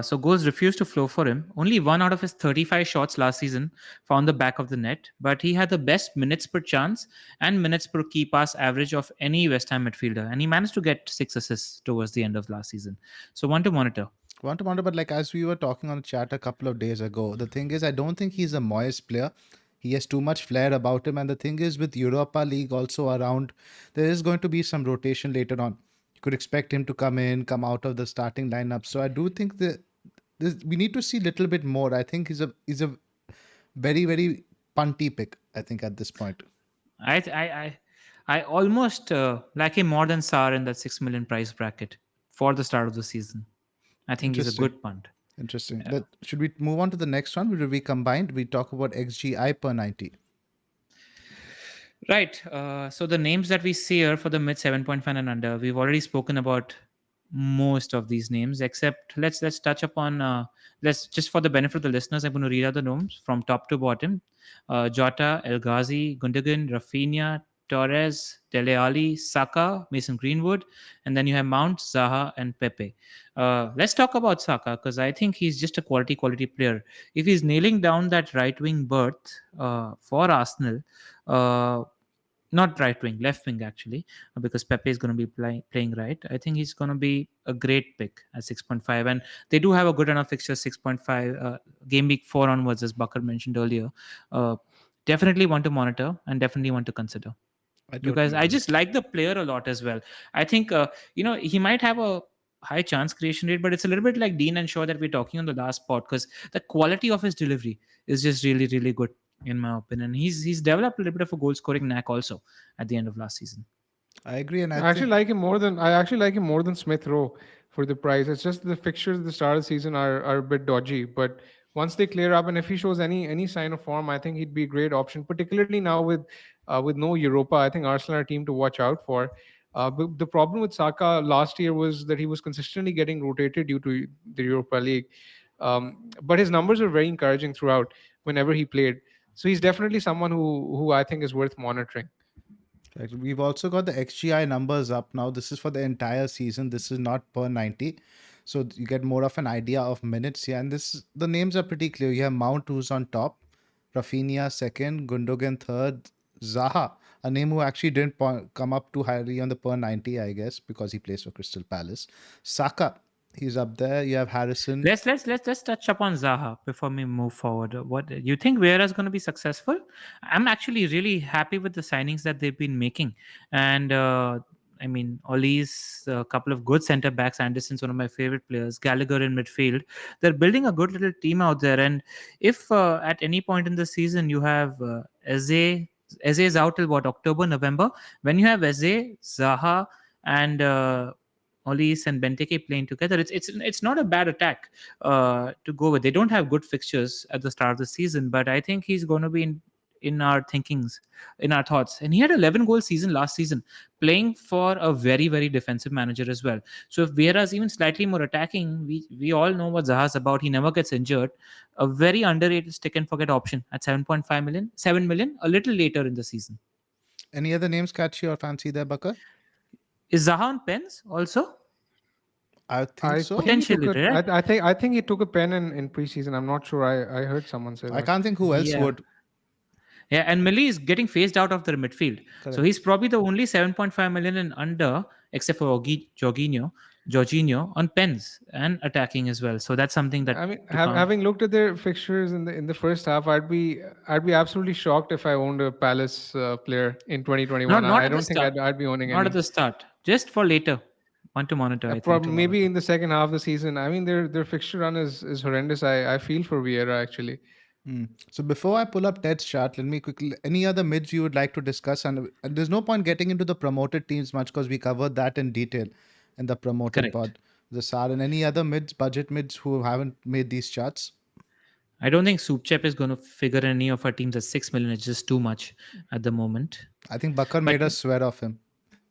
So goals refused to flow for him. Only one out of his 35 shots last season found the back of the net, but he had the best minutes per chance and minutes per key pass average of any West Ham midfielder, and he managed to get 6 assists towards the end of last season. So one to monitor. Want to wonder, but like as we were talking on chat a couple of days ago, the thing is, I don't think he's a Moyes player. He has too much flair about him, and the thing is, with Europa League also around, there is going to be some rotation later on. You could expect him to come in, come out of the starting lineup. So I do think that we need to see a little bit more. I think he's a very very punty pick. I think at this point. I I I, I almost like him more than Sar in that 6 million price bracket for the start of the season. I think he's a Interesting. good punt. Interesting. Yeah. Should we move on to the next one? Will we combined? We talk about XGI per 90. Right. So the names that we see here for the mid 7.5 and under, we've already spoken about most of these names, except let's touch upon let's just for the benefit of the listeners, I'm going to read out the names from top to bottom. Jota, El Ghazi, Gundogan, Rafinha, Torres, Dele Alli, Saka, Mason Greenwood, and then you have Mount, Zaha, and Pepe. Let's talk about Saka because I think he's just a quality player. If he's nailing down that right wing berth for Arsenal, uh, not right wing, left wing actually, because Pepe is going to be playing right. I think he's going to be a great pick at 6.5, and they do have a good enough fixture 6.5 game week 4 onwards, as Bakar mentioned earlier. Uh, definitely want to monitor and definitely want to consider. I Because totally I agree. just like the player a lot as well. I think he might have a high chance creation rate, but it's a little bit like Dean and Shaw that we're talking on the last pod, because the quality of his delivery is just really, really good in my opinion. He's developed a little bit of a goal scoring knack also at the end of last season. I agree, and I I actually think like him more than I actually like him more than Smith Rowe for the price. It's just the fixtures at the start of the season are a bit dodgy, but once they clear up and if he shows any sign of form, I think he'd be a great option. Particularly now with no Europa, I think Arsenal are a team to watch out for. But the problem with Saka last year was that he was consistently getting rotated due to the Europa League, but his numbers are very encouraging throughout whenever he played. So he's definitely someone who I think is worth monitoring. like, we've also got the XGI numbers up now. This is for the entire season. This is not per 90. So you get more of an idea of minutes here. And this the names are pretty clear. You have Mount who's on top, Rafinha second, Gundogan third, Zaha, a name who actually didn't come up too highly on the per 90, I guess, because he plays for Crystal Palace. Saka, he's up there. You have Harrison. Let's touch upon Zaha before we move forward. What you think Vieira is going to be successful? I'm actually really happy with the signings that they've been making, and I mean Ollie's a couple of good centre backs. Anderson's one of my favorite players. Gallagher in midfield. They're building a good little team out there. And if at any point in the season you have Eze, Eze is out till what, October, November. When you have Eze, Zaha, and Olis and Benteke playing together, it's not a bad attack to go with. They don't have good fixtures at the start of the season, but I think he's going to be in our thinkings, in our thoughts. And he had 11 goal season last season, playing for a very, very defensive manager as well. So if Vieira is even slightly more attacking, we all know what Zaha's about. He never gets injured. A very underrated stick and forget option at 7.5 million, 7 million, a little later in the season. Any other names catch your fancy there, Bakar? Is Zaha on pens also? I think I so. think he took Potentially, a. right? I think he took a pen in preseason. I'm not sure. I heard someone say I that. can't think who else Yeah. would. Yeah, and Millie is getting phased out of the midfield. So Correct. he's probably the only 7.5 million and under, except for Jorginho on pens and attacking as well. So that's something that I mean, to count. having looked at their fixtures in the first half, I'd be absolutely shocked if I owned a Palace player in Not 2021. not I at the don't think start. I'd be owning Not at any. the start. Just for later. One to monitor, I think. Maybe in the second half of the season. I mean, their fixture run is horrendous. I feel for Vieira actually. So before I pull up Ted's chart, let me quickly. Any other mids you would like to discuss? And there's no point getting into the promoted teams much because we covered that in detail in the promoted Correct. pod. The SAR and any other mids, budget mids who haven't made these charts. I don't think Soupchep is going to figure any of our teams at 6 million. It's just too much at the moment. I think Bakar But made us swear off him.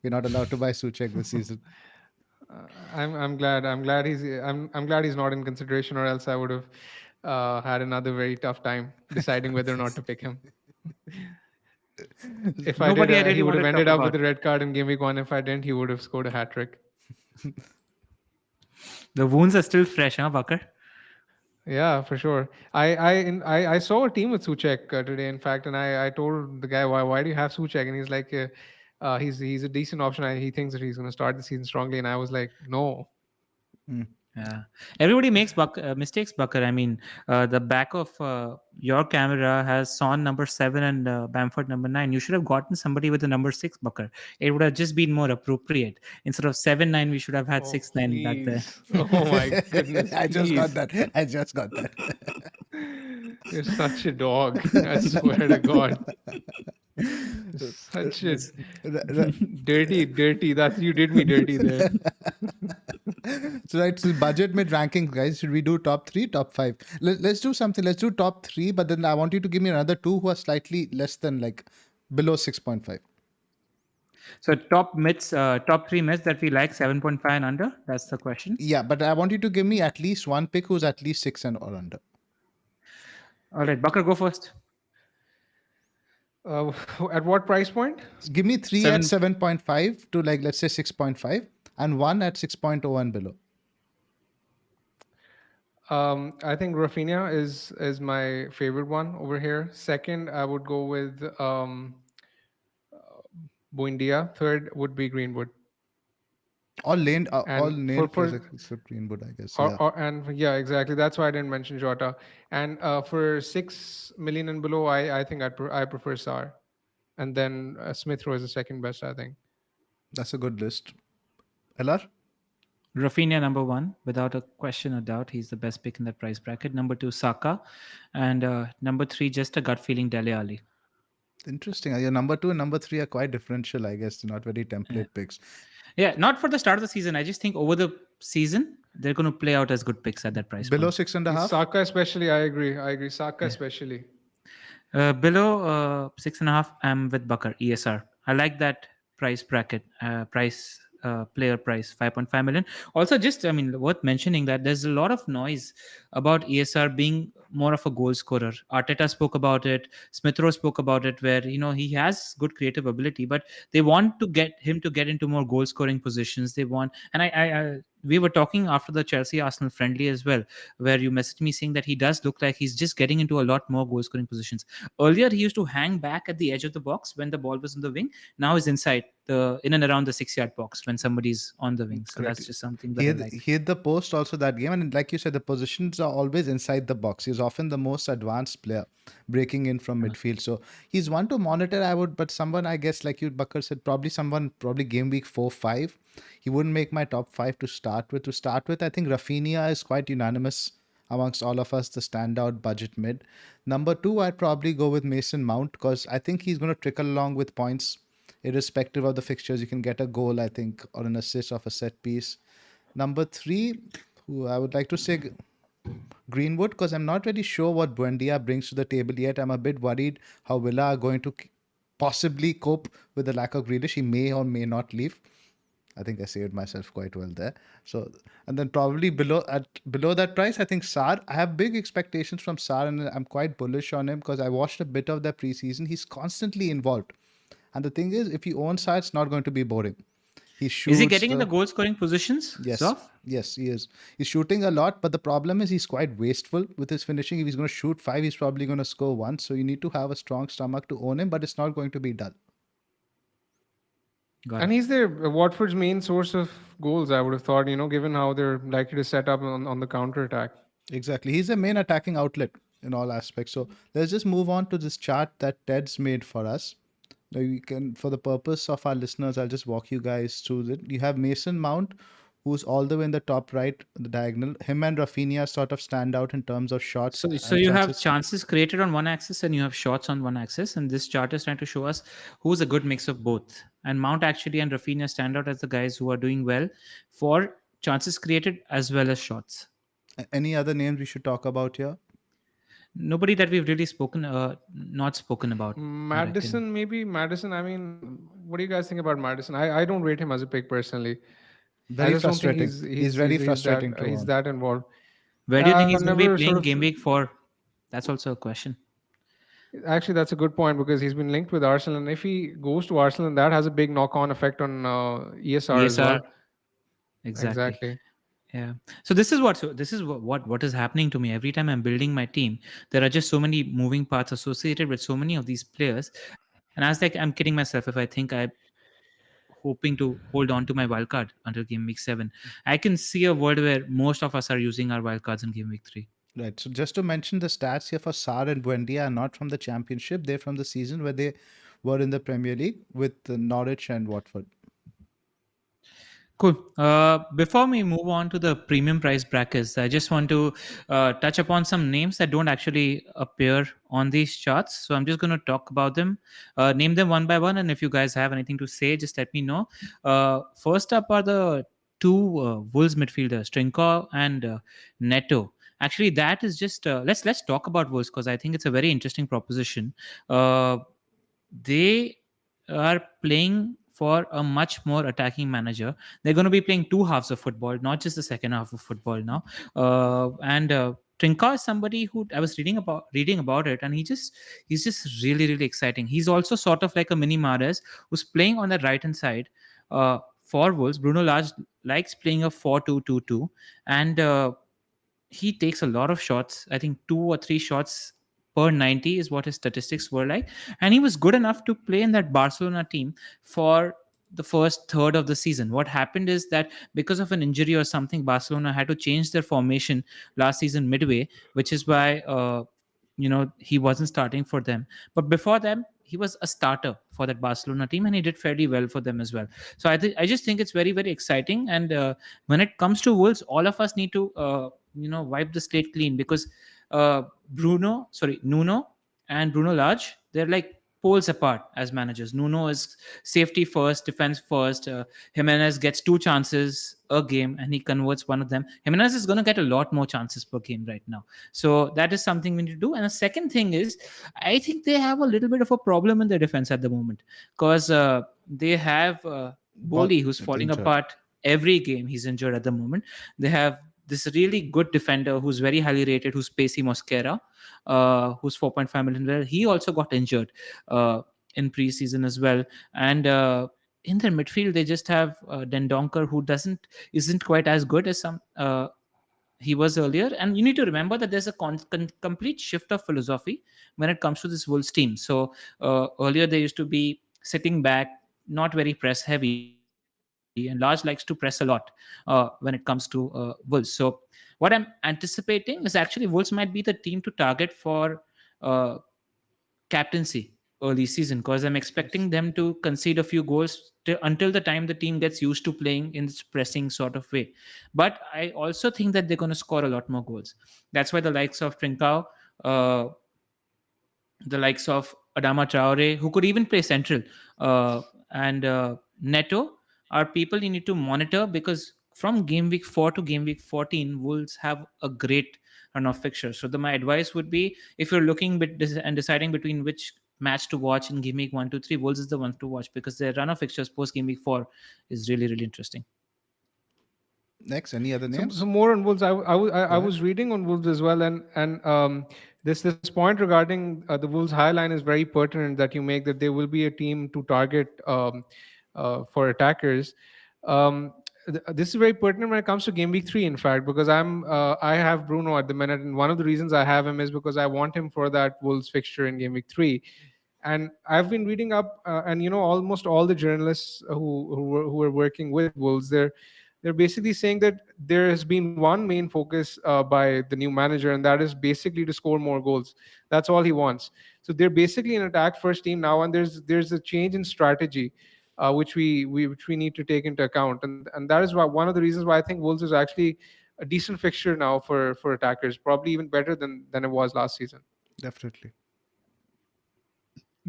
We're not allowed to buy Suchek this season. I'm glad he's not in consideration, or else I would have had another very tough time deciding whether or not to pick him. If I did, nobody I he really would want have to talk ended up with about. a red card in game week 1. If I didn't, he would have scored a hat trick. The wounds are still fresh, huh, Bakar? Yeah, for sure. I saw a team with Suchek today, in fact, and I told the guy, why do you have Suchek? And he's like, he's a decent option. He thinks that he's going to start the season strongly, and I was like, no. Yeah, everybody makes mistakes, Bucker. I mean, the back of your camera has Son number 7 and Bamford number 9. You should have gotten somebody with the number 6, Bucker. It would have just been more appropriate. Instead of 7-9, we should have had Oh 6-9 back there. please! Oh my goodness! I just got Please, that. I just got that. you're such a dog. I swear to God, you're such a Yes. dirty. That's you did me dirty there. So right, so budget mid rankings, guys. Should we do top three, top five? Let's do something. Let's do top three, but then I want you to give me another two who are slightly less than like below 6.5. So top 3 mids that we like 7.5 and under. That's the question. Yeah, but I want you to give me at least one pick who's at least 6 and or under. All right, Bucker, go first. Uh, at what price point? Give me three at Seven. 7.5 to like let's say 6.5 and one at 6.0 and below. I think Rafinha is my favorite one over here. Second, I would go with Buendia. Third would be Greenwood. All and nailed players except Greenwood, I guess. Yeah, and yeah, exactly. That's why I didn't mention Jota. And for 6 million and below, I think I prefer Sar, and then Smith Rowe is the second best, I think. that's a good list. LR? Rafinha number one, without a question or doubt, he's the best pick in that price bracket. Number two, Saka, and number three, just a gut feeling, Dele Ali. Interesting. Your number two and number three are quite differential, I guess. They're not very Yeah. template picks. Yeah, not for the start of the season. I just think over the season they're going to play out as good picks at that price Below point. six and a half? Saka especially, I agree. I agree. Saka Yeah. especially. Below 6.5, I'm with Bakar ESR. I like that price bracket, player price 5.5 million. Also, just I mean, worth mentioning that there's a lot of noise about ESR being more of a goal scorer. Arteta spoke about it. Smith Rowe spoke about it, where he has good creative ability, but they want to get him to get into more goal scoring positions. They want, and we were talking after the Chelsea Arsenal friendly as well, where you messaged me saying that he does look like he's just getting into a lot more goal scoring positions. Earlier, he used to hang back at the edge of the box when the ball was in the wing. Now he's inside the in and around the 6 yard box when somebody's on the wing. So Correct. that's just something He that I hit, like. he hit the post also that game, and like you said, the positions are always inside the box. He's often the most advanced player, breaking in from midfield. So he's one to monitor. I would, but someone I guess like you, Bakar said, probably game week 4-5. He wouldn't make my top five to start with. To start with, I think Rafinha is quite unanimous amongst all of us, the standout budget mid. Number two, I'd probably go with Mason Mount because I think he's going to trickle along with points irrespective of the fixtures. You can get a goal, I think, or an assist off a set piece. Number three, who I would like to say Greenwood, because I'm not really sure what Buendia brings to the table yet. I'm a bit worried how Villa are going to possibly cope with the lack of Grealish. He may or may not leave. I think I saved myself quite well there. So, and then probably below that price, I think Sar. I have big expectations from Sar, and I'm quite bullish on him because I watched a bit of their preseason. He's constantly involved, and the thing is, if you own Sar, it's not going to be boring. He Is he shoots getting in the the goal scoring positions, Yes, Zoff? yes, he is. He's shooting a lot, but the problem is he's quite wasteful with his finishing. If he's going to shoot five, he's probably going to score one. So you need to have a strong stomach to own him, but it's not going to be dull. Got And it. he's their Watford's main source of goals, I would have thought, given how they're likely to set up on the counter attack. Exactly. He's the main attacking outlet in all aspects. So let's just move on to this chart that Ted's made for us. Now we can, for the purpose of our listeners, I'll just walk you guys through it. You have Mason Mount, who's all the way in the top right, the diagonal. Him and Rafinha sort of stand out in terms of shots So and you have chances. chances created on one axis and you have shots on one axis, and this chart is trying to show us who's a good mix of both. And Mount actually and Rafinha stand out as the guys who are doing well for chances created as well as shots. Any other names we should talk about here? Nobody that we've really not spoken about, I reckon. Madison, maybe Madison. I mean, what do you guys think about Madison? I don't rate him as a pick personally. I Very just don't think frustrating. he's He's he's very he's, he's that frustrating to he's own. that involved. Where do you Yeah, think I've he's going to be never sort playing of. game week 4? That's also a question. Actually, that's a good point because he's been linked with Arsenal, and if he goes to Arsenal, that has a big knock-on effect on ESR as ESR, well. exactly. Exactly. Yeah. So this is what is happening to me every time I'm building my team. There are just so many moving parts associated with so many of these players, and I was like, I'm kidding myself if I think I'm hoping to hold on to my wild card until game week 7. I can see a world where most of us are using our wild cards in game week 3. Right. So just to mention the stats here for Sar and Buendia are not from the championship. They're from the season where they were in the Premier League with Norwich and Watford. Cool. Before we move on to the premium price brackets, I just want to touch upon some names that don't actually appear on these charts. So I'm just going to talk about them, name them one by one, and if you guys have anything to say, just let me know. First up are the two Wolves midfielders, Trinko and Neto. Actually, that is just let's talk about Wolves because I think it's a very interesting proposition. Uh, they are playing for a much more attacking manager. They're going to be playing two halves of football, not just the second half of football now. And Trinka is somebody who I was reading about it, and he's just really really exciting. He's also sort of like a mini Mares who's playing on the right hand side. For Wolves, Bruno Lage likes playing a 4-2-2-2, and he takes a lot of shots. I think 2 or 3 shots per 90 is what his statistics were like. And he was good enough to play in that Barcelona team for the first third of the season. What happened is that because of an injury or something, Barcelona had to change their formation last season midway, which is why he wasn't starting for them. But before them, he was a starter for that Barcelona team, and he did fairly well for them as well. So I just think it's very very exciting. And when it comes to Wolves, all of us need to wipe the slate clean, because Nuno and Bruno Lage, they're like poles apart as managers. Nuno is safety first, defense first. Jimenez gets 2 chances a game and he converts one of them. Jimenez is going to get a lot more chances per game right now. So that is something we need to do. And the second thing is, I think they have a little bit of a problem in their defense at the moment, because they have But Boli, who's it's falling injured. apart every game. He's injured at the moment. They have this really good defender who's very highly rated, who's Pacey Mosquera, who's 4.5 million. Well, he also got injured in preseason as well. And in their midfield, they just have Dendonker, who isn't quite as good as some he was earlier. And you need to remember that there's a complete shift of philosophy when it comes to this Wolves team. So earlier they used to be sitting back, not very press heavy, and Large likes to press a lot when it comes to Wolves. So what I'm anticipating is actually Wolves might be the team to target for uh, captaincy early season, because I'm expecting Yes. them to concede a few goals until the time the team gets used to playing in this pressing sort of way. But I also think that they're going to score a lot more goals. That's why the likes of Trincao, uh, the likes of Adama Traore, who could even play central, and Neto, are people you need to monitor, because from game week 4 to game week 14, Wolves have a great run of fixtures. So my advice would be, if you're looking and deciding between which match to watch in game week 1 to 3, Wolves is the one to watch, because their run of fixtures post game week 4 is really, really interesting. Next, any other So names? more on Wolves. I Go ahead. was reading on Wolves as well, and this point regarding the Wolves high line is very pertinent that you make, that there will be a team to target for attackers. This is very pertinent when it comes to game week 3. In fact, because I have Bruno at the minute, and one of the reasons I have him is because I want him for that Wolves fixture in game week 3. And I've been reading up, and almost all the journalists who are working with Wolves, they're basically saying that there has been one main focus by the new manager, and that is basically to score more goals. That's all he wants. So they're basically an attack first team now, and there's a change in strategy, which we need to take into account, and that is why one of the reasons why I think Wolves is actually a decent fixture now for attackers, probably even better than it was last season. Definitely.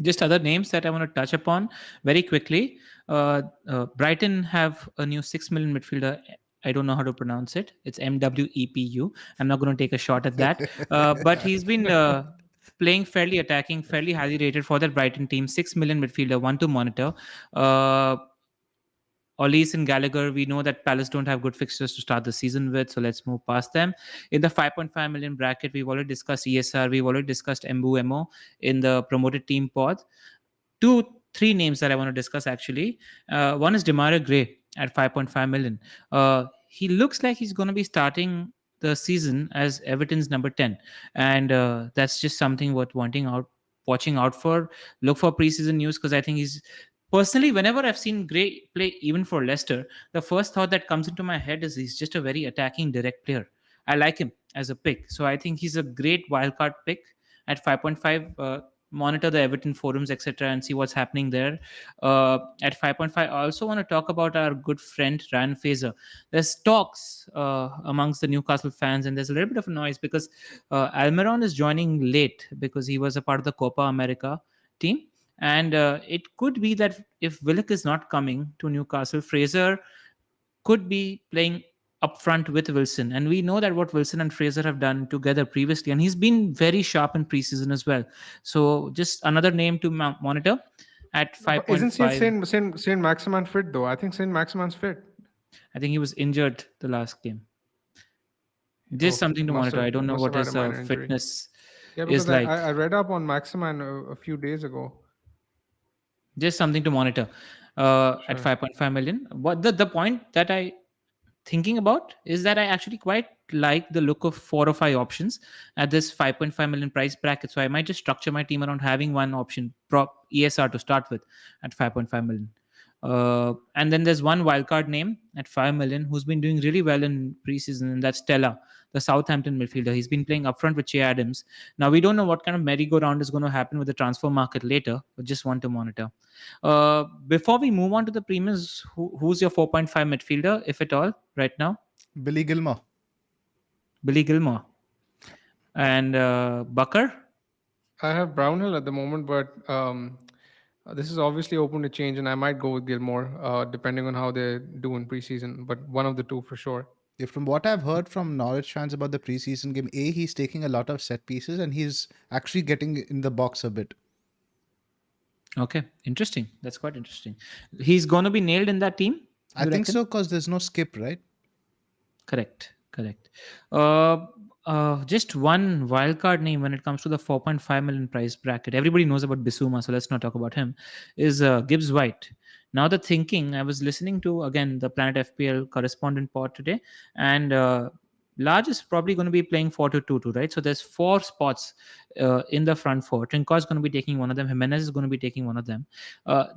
Just other names that I want to touch upon very quickly. Brighton have a new 6 million midfielder. I don't know how to pronounce it. It's MWEPU. I'm not going to take a shot at that. But he's been playing fairly attacking, fairly highly rated for that Brighton team. 6 million midfielder, one to monitor. Uh, Olise and Gallagher, we know that Palace don't have good fixtures to start the season with, so let's move past them. In the 5.5 million bracket, we've already discussed ESR, we've already discussed Mbuemo in the promoted team pod. Three names that I want to discuss actually. One is Demarai Gray at 5.5 million. He looks like he's going to be starting the season as Everton's number 10, and that's just something worth watching out for. Look for preseason news, because I think he's personally, whenever I've seen Gray play, even for Leicester, the first thought that comes into my head is he's just a very attacking, direct player. I like him as a pick, so I think he's a great wildcard pick at 5.5. Monitor the Everton forums, etc., and see what's happening there. At 5.5, I also want to talk about our good friend Ryan Fraser. There's talks amongst the Newcastle fans, and there's a little bit of noise because Almiron is joining late because he was a part of the Copa America team. And it could be that if Willock is not coming to Newcastle, Fraser could be playing up front with Wilson. And we know that what Wilson and Fraser have done together previously. And he's been very sharp in preseason as well. So just another name to monitor at But isn't 5.5. Saint Maximan fit though? I think Saint Maximan's fit. I think he was injured the last game. Just Oh, something to monitor. I don't know must have what had a his minor injury. fitness Yeah, is because like. I read up on Maximan a few days ago. Just something to monitor at Sure. 5.5 million. What the point that I thinking about is that I actually quite like the look of 4 or 5 options at this 5.5 million price bracket. So I might just structure my team around having one option, prop ESR to start with at 5.5 million. And then there's one wildcard name at 5 million who's been doing really well in preseason, and that's Stella, the Southampton midfielder. He's been playing upfront with Che Adams. Now, we don't know what kind of merry-go-round is going to happen with the transfer market later, but just want to monitor. Before we move on to the premiums, who's your 4.5 midfielder, if at all, right now? Billy Gilmore. Billy Gilmore. And Bucker? I have Brownhill at the moment, but this is obviously open to change, and I might go with Gilmore, depending on how they do in preseason. But one of the two for sure. Yeah, from what I've heard from Norwich fans about the preseason game, he's taking a lot of set pieces and he's actually getting in the box a bit. Okay, interesting. That's quite interesting. He's going to be nailed in that team? I think so, because there's no skip, right? Correct. Just one wildcard name when it comes to the 4.5 million price bracket. Everybody knows about Bissouma, so let's not talk about him. Is Gibbs White. Now the thinking, I was listening to again the Planet FPL correspondent pod today, and Large is probably going to be playing 4-2-2, right? So there's four spots in the front four. Trincao is going to be taking one of them. Jimenez is going to be taking one of them.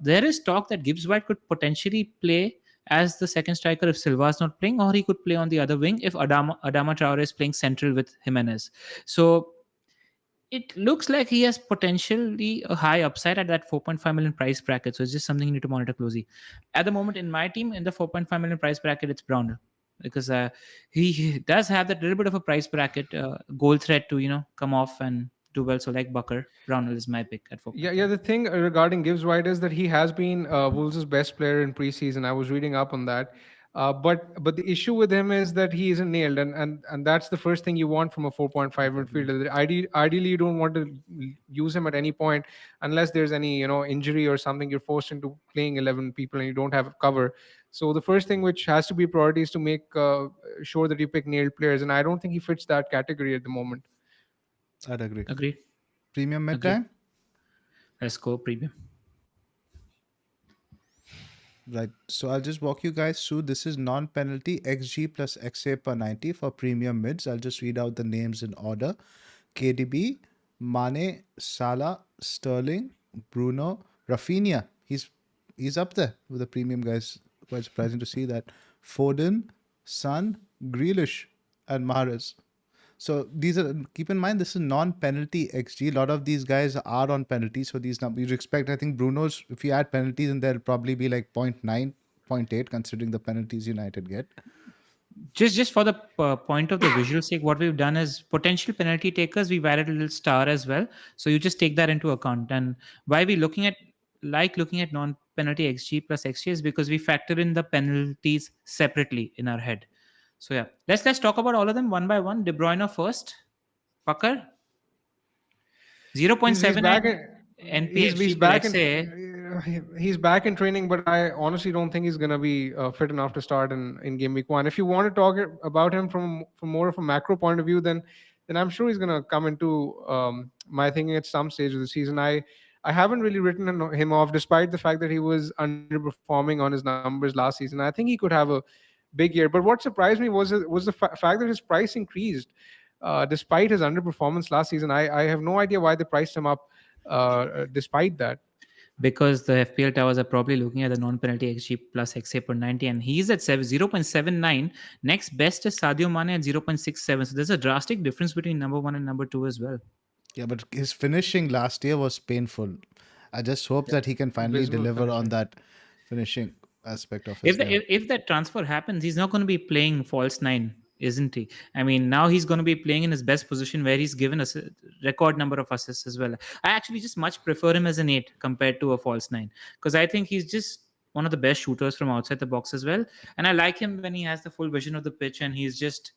There is talk that Gibbs White could potentially play as the second striker if Silva's not playing, or he could play on the other wing if Adama Traore is playing central with Jimenez. So it looks like he has potentially a high upside at that 4.5 million price bracket. So it's just something you need to monitor closely. At the moment, in my team, in the 4.5 million price bracket, it's Brownhill, because he does have that little bit of a price bracket goal threat to come off and do well. So like Bucker, Brownhill is my pick at Yeah. 4.5. The thing regarding Gibbs White is that he has been Wolves' best player in preseason. I was reading up on that. But the issue with him is that he isn't nailed, and that's the first thing you want from a 4.5 midfielder. Ideally, you don't want to use him at any point unless there's any injury or something. You're forced into playing 11 people and you don't have cover. So the first thing which has to be priority is to make sure that you pick nailed players, and I don't think he fits that category at the moment. I'd agree. Agreed. Premium mid Agreed. time? Let's go premium. Right. So I'll just walk you guys through. This is non-penalty XG plus XA per 90 for premium mids. I'll just read out the names in order. KDB, Mane, Salah, Sterling, Bruno, Rafinha. He's up there with the premium guys. Quite surprising to see that. Foden, Son, Grealish, and Mahrez. So these are, keep in mind, this is non-penalty XG. A lot of these guys are on penalties, so these numbers you expect. I think Bruno's, if you add penalties in there, it'll probably be like 0.9, 0.8, considering the penalties United get. Just for the point of the visual sake, what we've done is potential penalty takers, we've added a little star as well, so you just take that into account. And why we looking at non-penalty XG plus XG is because we factor in the penalties separately in our head. So yeah, let's talk about all of them one by one. De Bruyne first. Pucker, He's back 0.79 in, he's NPXG per back in XA. he's back in training, but I honestly don't think he's gonna be fit enough to start in game week 1. If you want to talk about him from more of a macro point of view, then I'm sure he's gonna come into my thinking at some stage of the season. I haven't really written him off, despite the fact that he was underperforming on his numbers last season. I think he could have a big year. But what surprised me was the fact that his price increased despite his underperformance last season. I have no idea why they priced him up despite that. Because the FPL towers are probably looking at the non-penalty XG plus XA per 90, and he's at 0.79. Next best is Sadio Mane at 0.67. So there's a drastic difference between number one and number two as well. Yeah, but his finishing last year was painful. I just hope that he can finally Abysmal deliver on finishing. that finishing aspect of his If, the, game. if that transfer happens, he's not going to be playing false nine, isn't he? I mean, now he's going to be playing in his best position where he's given us a record number of assists as well. I actually just much prefer him as an 8 compared to a false 9, because I think he's just one of the best shooters from outside the box as well. And I like him when he has the full vision of the pitch and he's just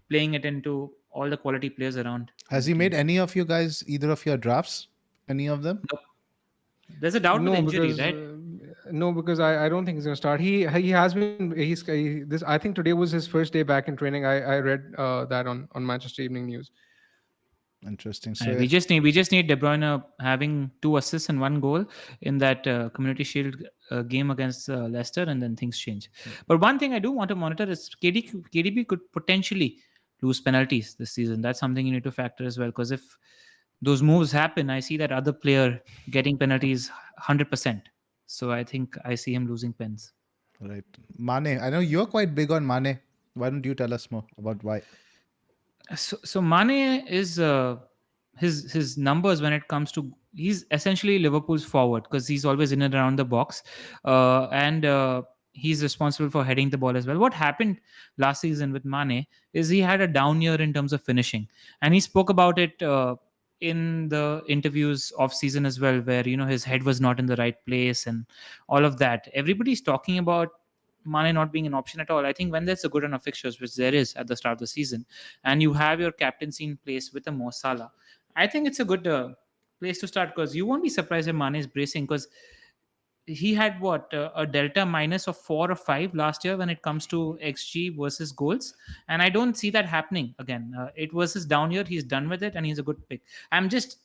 playing it into all the quality players around. Has he made any of you guys, either of your drafts? Any of them? Nope. There's a doubt with the No, injury, because right? I don't think he's going to start. He has been this. I think today was his first day back in training. I read that on Manchester Evening News. Interesting. And So we just need De Bruyne having 2 assists and 1 goal in that Community Shield game against Leicester, and then things change. But one thing I do want to monitor is KDB could potentially lose penalties this season. That's something you need to factor as well, because if those moves happen, I see that other player getting penalties 100%. So I think I see him losing pens. Right. Mane. I know you're quite big on Mane. Why don't you tell us more about why? So Mane is his numbers when it comes to, he's essentially Liverpool's forward because he's always in and around the box, and he's responsible for heading the ball as well. What happened last season with Mane is he had a down year in terms of finishing, and he spoke about it in the interviews off season as well, where his head was not in the right place and all of that. Everybody's talking about Mane not being an option at all. I think when there's a good run of fixtures, which there is at the start of the season, and you have your captaincy in place with a Mo Salah, I think it's a good place to start, because you won't be surprised if Mane is bracing, because he had what, a delta minus of 4 or 5 last year when it comes to XG versus goals, and I don't see that happening again. It was his down year. He's done with it, and he's a good pick. I'm just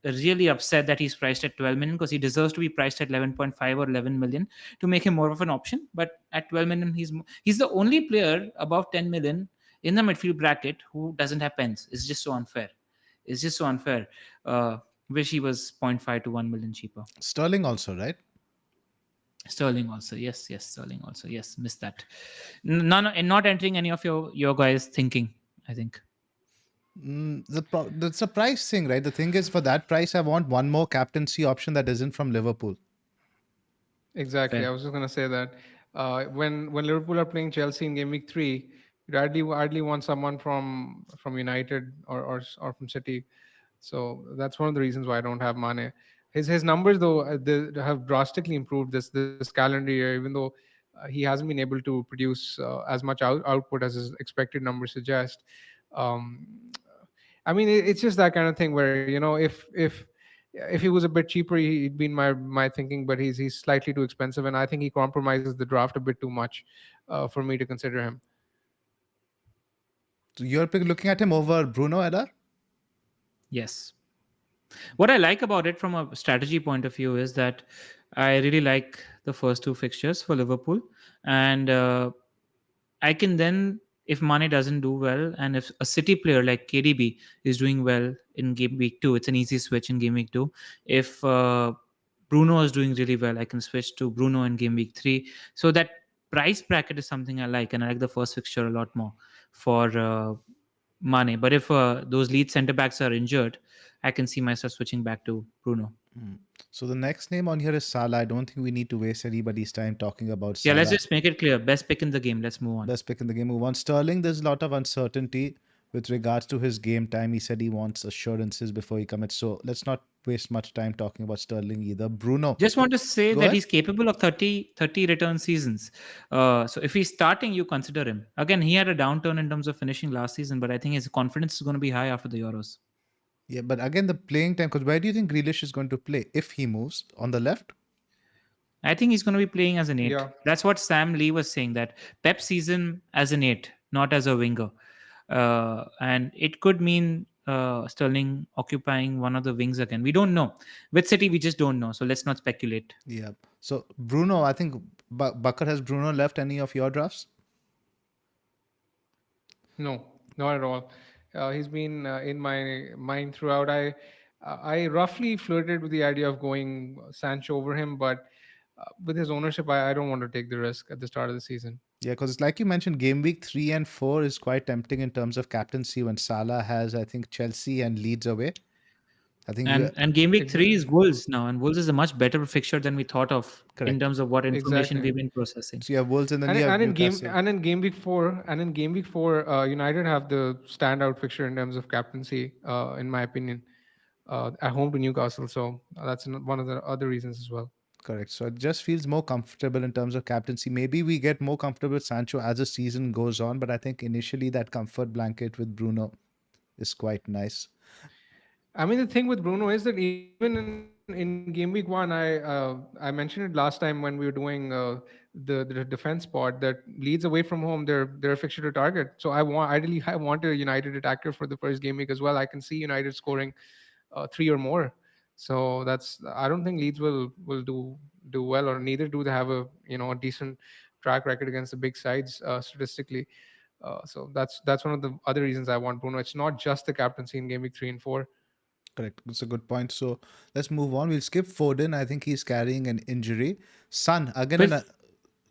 really upset that he's priced at 12 million, because he deserves to be priced at 11.5 or 11 million to make him more of an option. But at 12 million, he's the only player above 10 million in the midfield bracket who doesn't have pens. It's just so unfair. It's just so unfair. Uh, Wish he was zero point 0.5 to 1 million cheaper. Sterling also, right? Sterling also, yes, yes. Sterling also, yes. Missed that. None, and not entering any of your guys' thinking, I think. That's a price thing, right? The thing is, for that price, I want one more captaincy option that isn't from Liverpool. Exactly. I Fair. was just gonna say that when Liverpool are playing Chelsea in game week 3, you hardly want someone from United or from City. So that's one of the reasons why I don't have Mane. His numbers though, they have drastically improved this calendar year. Even though he hasn't been able to produce as much output as his expected numbers suggest. Um, I mean, it's just that kind of thing where if he was a bit cheaper, he'd be in my thinking. But he's slightly too expensive, and I think he compromises the draft a bit too much for me to consider him. So you're looking at him over Bruno Eder? Yes. What I like about it from a strategy point of view is that I really like the first two fixtures for Liverpool, and I can then, if Mane doesn't do well, and if a City player like KDB is doing well in game week 2, it's an easy switch in game week 2. If Bruno is doing really well, I can switch to Bruno in game week 3. So that price bracket is something I like, and I like the first fixture a lot more for Mane. But if those lead centre backs are injured, I can see myself switching back to Bruno. So the next name on here is Salah. I don't think we need to waste anybody's time talking about Yeah, let's Salah. just make it clear. Best pick in the game. Let's move on. Best pick in the game. Move on. Sterling, there's a lot of uncertainty with regards to his game time. He said he wants assurances before he commits. So let's not waste much time talking about Sterling either. Bruno, Just want to say go that ahead. he's capable of 30 return seasons. So if he's starting, you consider him. Again, he had a downturn in terms of finishing last season, but I think his confidence is going to be high after the Euros. Yeah, but again, the playing time, because where do you think Grealish is going to play if he moves on the left? I think he's going to be playing as an Yeah. 8. That's what Sam Lee was saying, that Pep sees him as an 8, not as a winger. And it could mean Sterling occupying one of the wings again. We don't know. With City, we just don't know. So let's not speculate. Yeah. So Bruno, I think Bucker has Bruno left any of your drafts? No, not at all. He's been in my mind throughout. I roughly flirted with the idea of going Sancho over him, but with his ownership, I don't want to take the risk at the start of the season. Yeah, because like you mentioned, game week 3 and 4 is quite tempting in terms of captaincy when Salah has, I think, Chelsea and Leeds away. I think you And game week 3 is Exactly. Wolves now, and Wolves is a much better fixture than we thought of in correct. terms of what information Exactly. we've been processing. So you have Wolves and then you have Newcastle. And in game week 4, United have the standout fixture in terms of captaincy, in my opinion, at home to Newcastle. So that's one of the other reasons as well. Correct. So it just feels more comfortable in terms of captaincy. Maybe we get more comfortable with Sancho as the season goes on, but I think initially that comfort blanket with Bruno is quite nice. I mean, the thing with Bruno is that even in game week 1, I mentioned it last time when we were doing the defense part, that Leeds away from home, they're a fixture to target. So I want a United attacker for the first game week as well. I can see United scoring 3 or more. So that's I don't think Leeds will do well, or neither do they have a decent track record against the big sides statistically. So that's one of the other reasons I want Bruno. It's not just the captaincy in game week 3 and 4. Correct. It's a good point. So let's move on. We'll skip Foden. I think he's carrying an injury. Son, again, With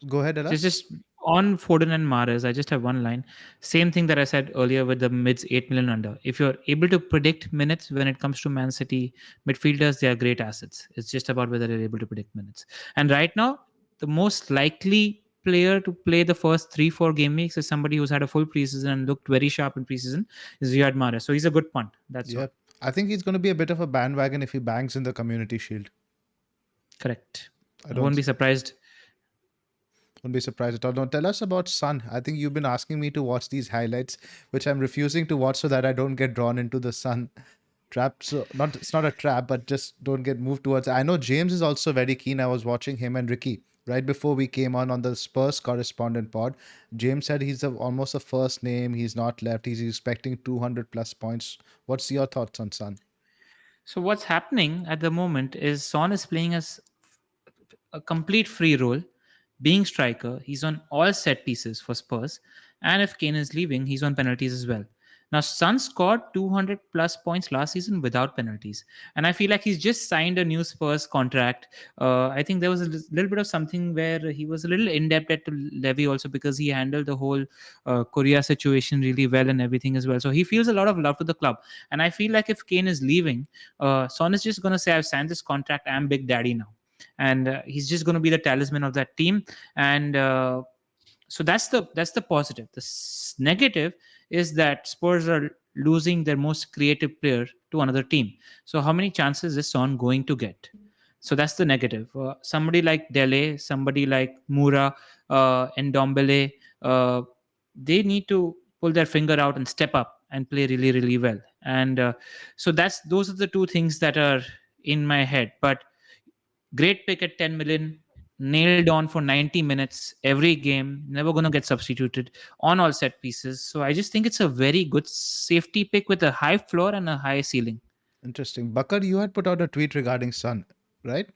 go ahead, Ella. just on Foden and Mahrez, I just have one line. Same thing that I said earlier with the mids 8 million under. If you're able to predict minutes when it comes to Man City midfielders, they are great assets. It's just about whether they're able to predict minutes. And right now, the most likely player to play the first 3-4 game weeks is somebody who's had a full preseason and looked very sharp in preseason is Riyad Mahrez. So he's a good punt. That's all. Yeah. I think he's going to be a bit of a bandwagon if he bangs in the Community Shield. Correct. I I won't don't be surprised. Wouldn't be surprised at all. Now tell us about Sun. I think you've been asking me to watch these highlights, which I'm refusing to watch so that I don't get drawn into the Sun trap. So not it's not a trap, but just don't get moved towards. I know James is also very keen. I was watching him and Ricky right before we came on the Spurs correspondent pod. James said he's almost a first name. He's not left. He's expecting 200 plus points. What's your thoughts on Sun? So what's happening at the moment is Son is playing as a complete free role, being striker. He's on all set pieces for Spurs, and if Kane is leaving, he's on penalties as well. Now, Son scored 200 plus points last season without penalties, and I feel like he's just signed a new Spurs contract. I think there was a little bit of something where he was a little indebted to Levy also because he handled the whole Korea situation really well and everything as well. So he feels a lot of love to the club, and I feel like if Kane is leaving, Son is just going to say, "I've signed this contract. I'm Big Daddy now." And he's just going to be the talisman of that team. And so that's the positive. The negative is that Spurs are losing their most creative player to another team. So how many chances is Son going to get? So that's the negative. Somebody like Dele, somebody like Mura, and Dombele, they need to pull their finger out and step up and play really, really well. And so those are the two things that are in my head. But great pick at 10 million, nailed on for 90 minutes every game, never going to get substituted on all set pieces. So I just think it's a very good safety pick with a high floor and a high ceiling. Interesting. Bakar, you had put out a tweet regarding Sun, right?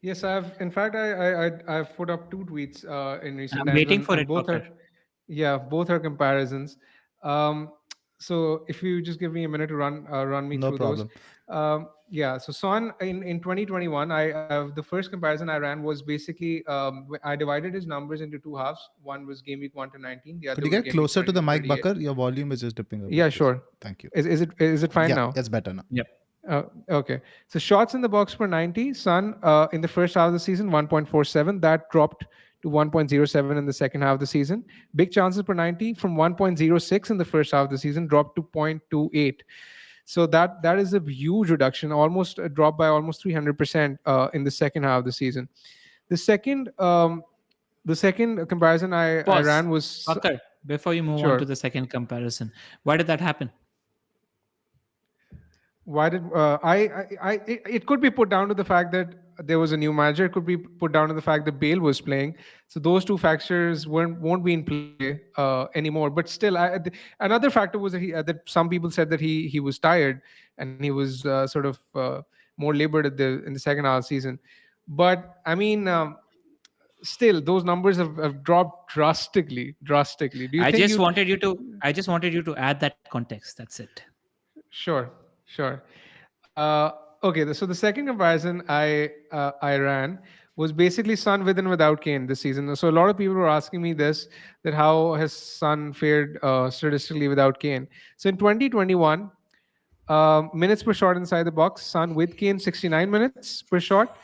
Yes, I've. In fact, I've put up two tweets in recent I'm times, waiting for and it, both Bakar. are, yeah, both are comparisons. So if you just give me a minute to run me No through those. problem. Yeah. So Son in 2021, I the first comparison I ran was basically I divided his numbers into two halves. One was game week 1 to 19. The Could other you was get game week closer to 20 the to mic, 38. Bakar? Your volume is just dipping a bit, Yeah, please. sure. Thank you. Is it fine Yeah, now? it's better now. Yep. Okay. So shots in the box per 90, Sun in the first half of the season, 1.47. That dropped to 1.07 in the second half of the season. Big chances per 90 from 1.06 in the first half of the season dropped to 0.28. So that is a huge reduction, almost a drop by almost 300% in the second half of the season. The second comparison I Pause. ran was Bakar, before you move on to sure. the second comparison, why did that happen? Why did it could be put down to the fact that there was a new manager. It could be put down to the fact that Bale was playing. So those two factors won't be in play anymore. But still, another factor was that some people said that he was tired and he was sort of more labored in the second half of the season. But I mean. Still, those numbers have dropped drastically. Do you I think just you wanted you to I just wanted you to add that context. That's it. Sure, sure. Okay, so the second comparison I ran was basically Sun with and without Kane this season. So a lot of people were asking me this, that how has Sun fared statistically without Kane. So in 2021, minutes per shot inside the box, Sun with Kane 69 minutes per shot,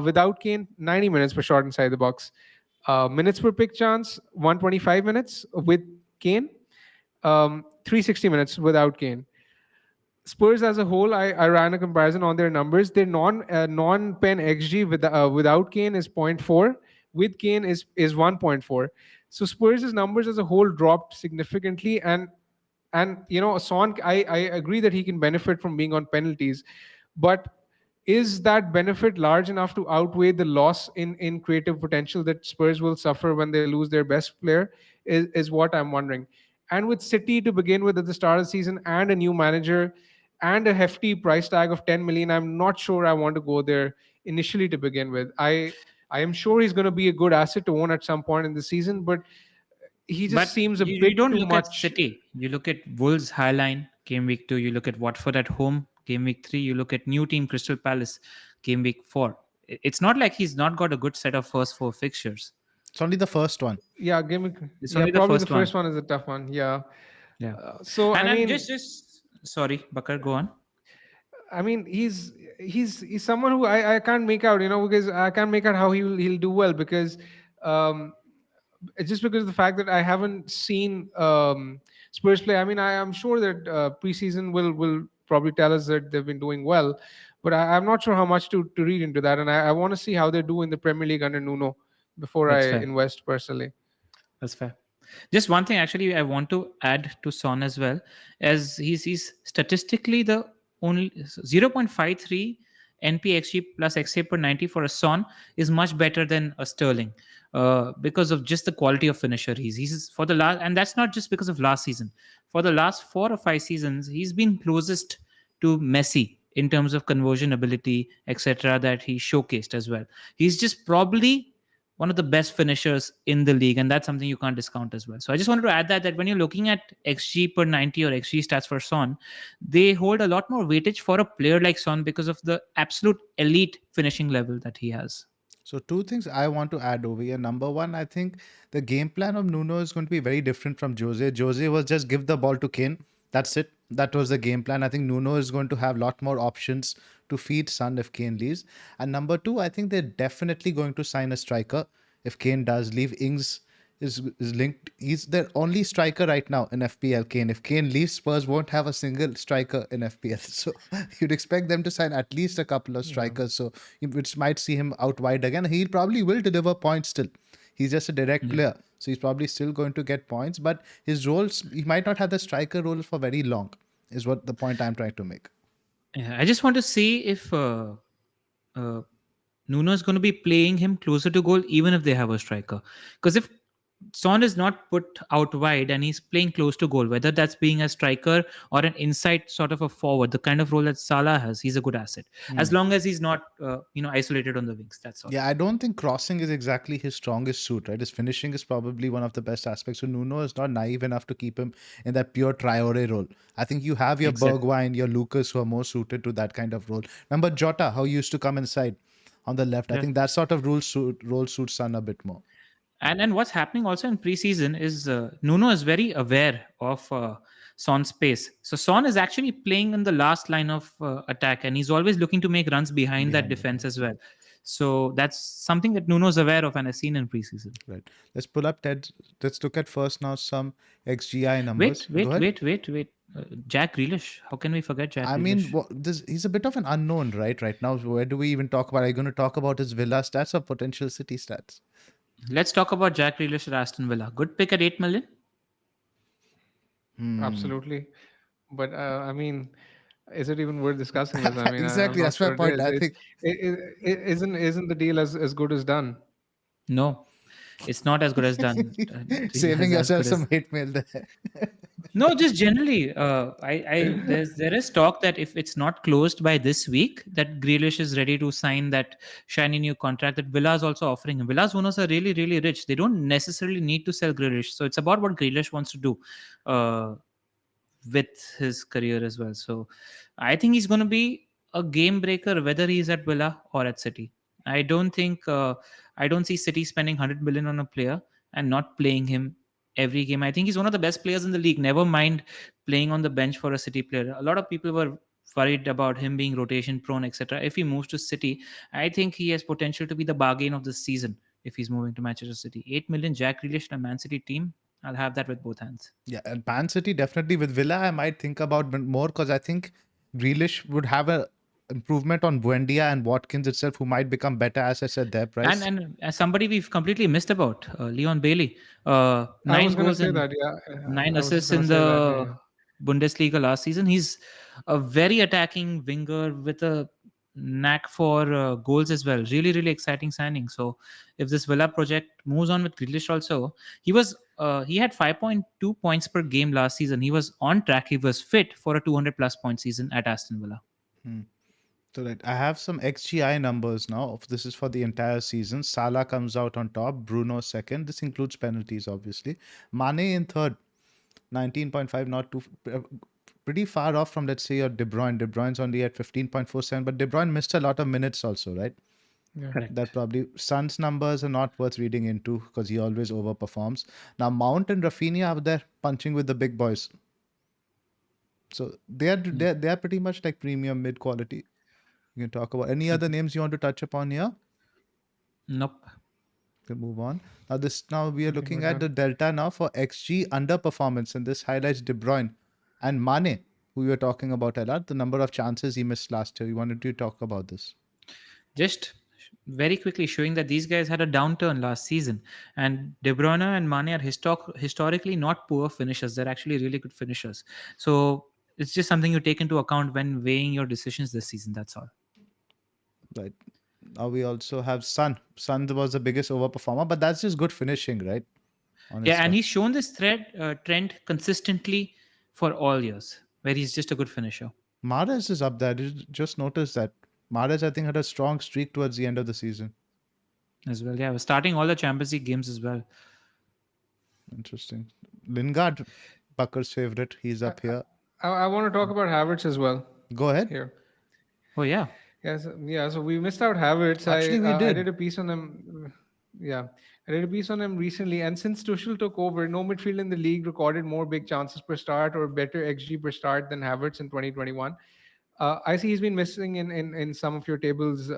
without Kane 90 minutes per shot inside the box. Minutes per pick chance 125 minutes with Kane, 360 minutes without Kane. Spurs as a whole, I ran a comparison on their numbers. Their non-pen xG without Kane is zero point 0.4, with Kane is 1.4. So Spurs' numbers as a whole dropped significantly, and Son, I agree that he can benefit from being on penalties, but is that benefit large enough to outweigh the loss in creative potential that Spurs will suffer when they lose their best player? Is what I'm wondering. And with City to begin with at the start of the season and a new manager and a hefty price tag of 10 million, I'm not sure I want to go there initially to begin with. I am sure he's going to be a good asset to own at some point in the season, but he just But seems a you bit don't too look at much. City. You look at Wolves Highline game week 2. You look at Watford at home Game week 3, you look at new team Crystal Palace, game week 4. It's not like he's not got a good set of first 4 fixtures. It's only the first one. Yeah, gimmick. It's Yeah, only the probably the first one. first one is a tough one. Yeah. Yeah. So I And mean, just sorry, Bakar, go on. he's someone who I can't make out, because I can't make out how he'll do well because um it's just because of the fact that I haven't seen Spurs play. I mean, I'm sure that preseason will probably tell us that they've been doing well, but I'm not sure how much to read into that, and I want to see how they do in the Premier League under Nuno before I That's fair. invest personally. That's fair. Just one thing, actually, I want to add to Son as well, as he's statistically the only 0.53 NPXG plus XA per 90 for a Son is much better than a Sterling, because of just the quality of finisher he's for the last, and that's not just because of last season. For the last 4 or 5 seasons, he's been closest to Messi in terms of conversion ability, etc. That he showcased as well. He's just probably one of the best finishers in the league, and that's something you can't discount as well. So I just wanted to add that when you're looking at XG per 90 or XG stats for Son, they hold a lot more weightage for a player like Son because of the absolute elite finishing level that he has. So two things I want to add over here. Number one, I think the game plan of Nuno is going to be very different from Jose. Jose was just give the ball to Kane. That's it. That was the game plan. I think Nuno is going to have a lot more options to feed Son if Kane leaves. And number two, I think they're definitely going to sign a striker if Kane does leave. Ings is linked. He's their only striker right now in FPL. Kane. If Kane leaves, Spurs won't have a single striker in FPL. So you'd expect them to sign at least a couple of Yeah. strikers. So which might see him out wide again. He probably will deliver points still. He's just a direct Yeah. player, so he's probably still going to get points. But his roles, he might not have the striker role for very long. Is what the point I'm trying to make. Yeah, I just want to see if uh, Nuno is going to be playing him closer to goal, even if they have a striker. Because if Son is not put out wide and he's playing close to goal, whether that's being a striker or an inside sort of a forward, the kind of role that Salah has, he's a good asset. As Hmm. long as he's not, isolated on the wings. That's all. Yeah, I don't think crossing is exactly his strongest suit, right? His finishing is probably one of the best aspects. So Nuno is not naive enough to keep him in that pure Traore role. I think you have your Exactly. Bergwijn, your Lucas who are more suited to that kind of role. Remember Jota, how he used to come inside on the left. I Yeah. think that sort of role suits Son a bit more. And what's happening also in preseason is Nuno is very aware of Son's pace. So Son is actually playing in the last line of attack, and he's always looking to make runs behind that Behind him, defense as well. So that's something that Nuno is aware of and has seen in preseason. right? Let's pull up Ted. Let's look at first now some XGI Wait, numbers. Go wait, ahead. wait, wait, wait. Jack Grealish. How can we forget Jack I mean, Grealish? he's a bit of an unknown, right? Right now, where do we even talk about? Are you going to talk about his Villa stats or potential City stats? Let's talk about Jack Grealish at Aston Villa. Good pick at 8 million. Hmm. Absolutely. But I mean, is it even worth discussing this? I mean, I'm Exactly, not that's my sure it point. is. I It's think isn't the deal as good as done? No, it's not as good as done. Deal saving as yourself good some as hate mail there. no, just generally. There is talk that if it's not closed by this week, that Grealish is ready to sign that shiny new contract that Villa is also offering him. Villa's owners are really really rich. They don't necessarily need to sell Grealish, so it's about what Grealish wants to do. Uh, with his career as well. So I think he's going to be a game breaker whether he's at Villa or at City. I don't think I don't see City spending 100 million on a player and not playing him every game. I think he's one of the best players in the league. Never mind playing on the bench for a City player. A lot of people were worried about him being rotation prone, etc. If he moves to City, I think he has potential to be the bargain of the season if he's moving to Manchester City. 8 million Jack Grealish in a Man City team. I'll have that with both hands. Yeah, and Man City definitely with Villa, I might think about more because I think Grealish would have a improvement on Buendia and Watkins itself, who might become better as I said their And price. and as somebody we've completely missed about, Leon Bailey, I was nine gonna goals say and that. Yeah, nine I was assists gonna in say that. the Yeah. Bundesliga last season. He's a very attacking winger with a knack for goals as well. Really, really exciting signing. So if this Villa project moves on with Grealish also, he had 5.2 points per game last season. He was on track. He was fit for a 200 plus point season at Aston Villa. Hmm. So that I have some XGI numbers now. This is for the entire season. Salah comes out on top, Bruno second. This includes penalties, obviously. Mane in third, 19.5, not too pretty far off from, let's say, your De Bruyne. De Bruyne's only at 15.47, but De Bruyne missed a lot of minutes also, right? Yeah. That Correct. probably Son's numbers are not worth reading into because he always overperforms. Now Mount and Rafinha are there punching with the big boys, so they are pretty much like premium mid quality. You can talk about any other names you want to touch upon here. Nope. We can move on. Now we are I think looking we're at the done. delta now for XG underperformance, and this highlights De Bruyne and Mane, who we were talking about a lot. The number of chances he missed last year. We wanted to talk about this. Just very quickly showing that these guys had a downturn last season, and De Bruyne and Mane are historically not poor finishers. They're actually really good finishers. So it's just something you take into account when weighing your decisions this season. That's all. Right. Now we also have Sun. Sun was the biggest overperformer, but that's just good finishing, right? On his Yeah, and stuff. he's shown this trend consistently for all years, where he's just a good finisher Mahrez is up there. Did you just notice that? Mahrez, I think, had a strong streak towards the end of the season. as well. Yeah, starting all the Champions League games as well. Interesting. Lingard, Bucker's favorite. He's I, up here. I want to talk about Havertz as well Go ahead. here. Oh yeah. Yes, yeah. So we missed out Havertz. Actually, we I did did. a piece on him. Yeah, I did a piece on him recently. And since Tuchel took over, no midfield in the league recorded more big chances per start or better XG per start than Havertz in 2021. I see he's been missing in some of your tables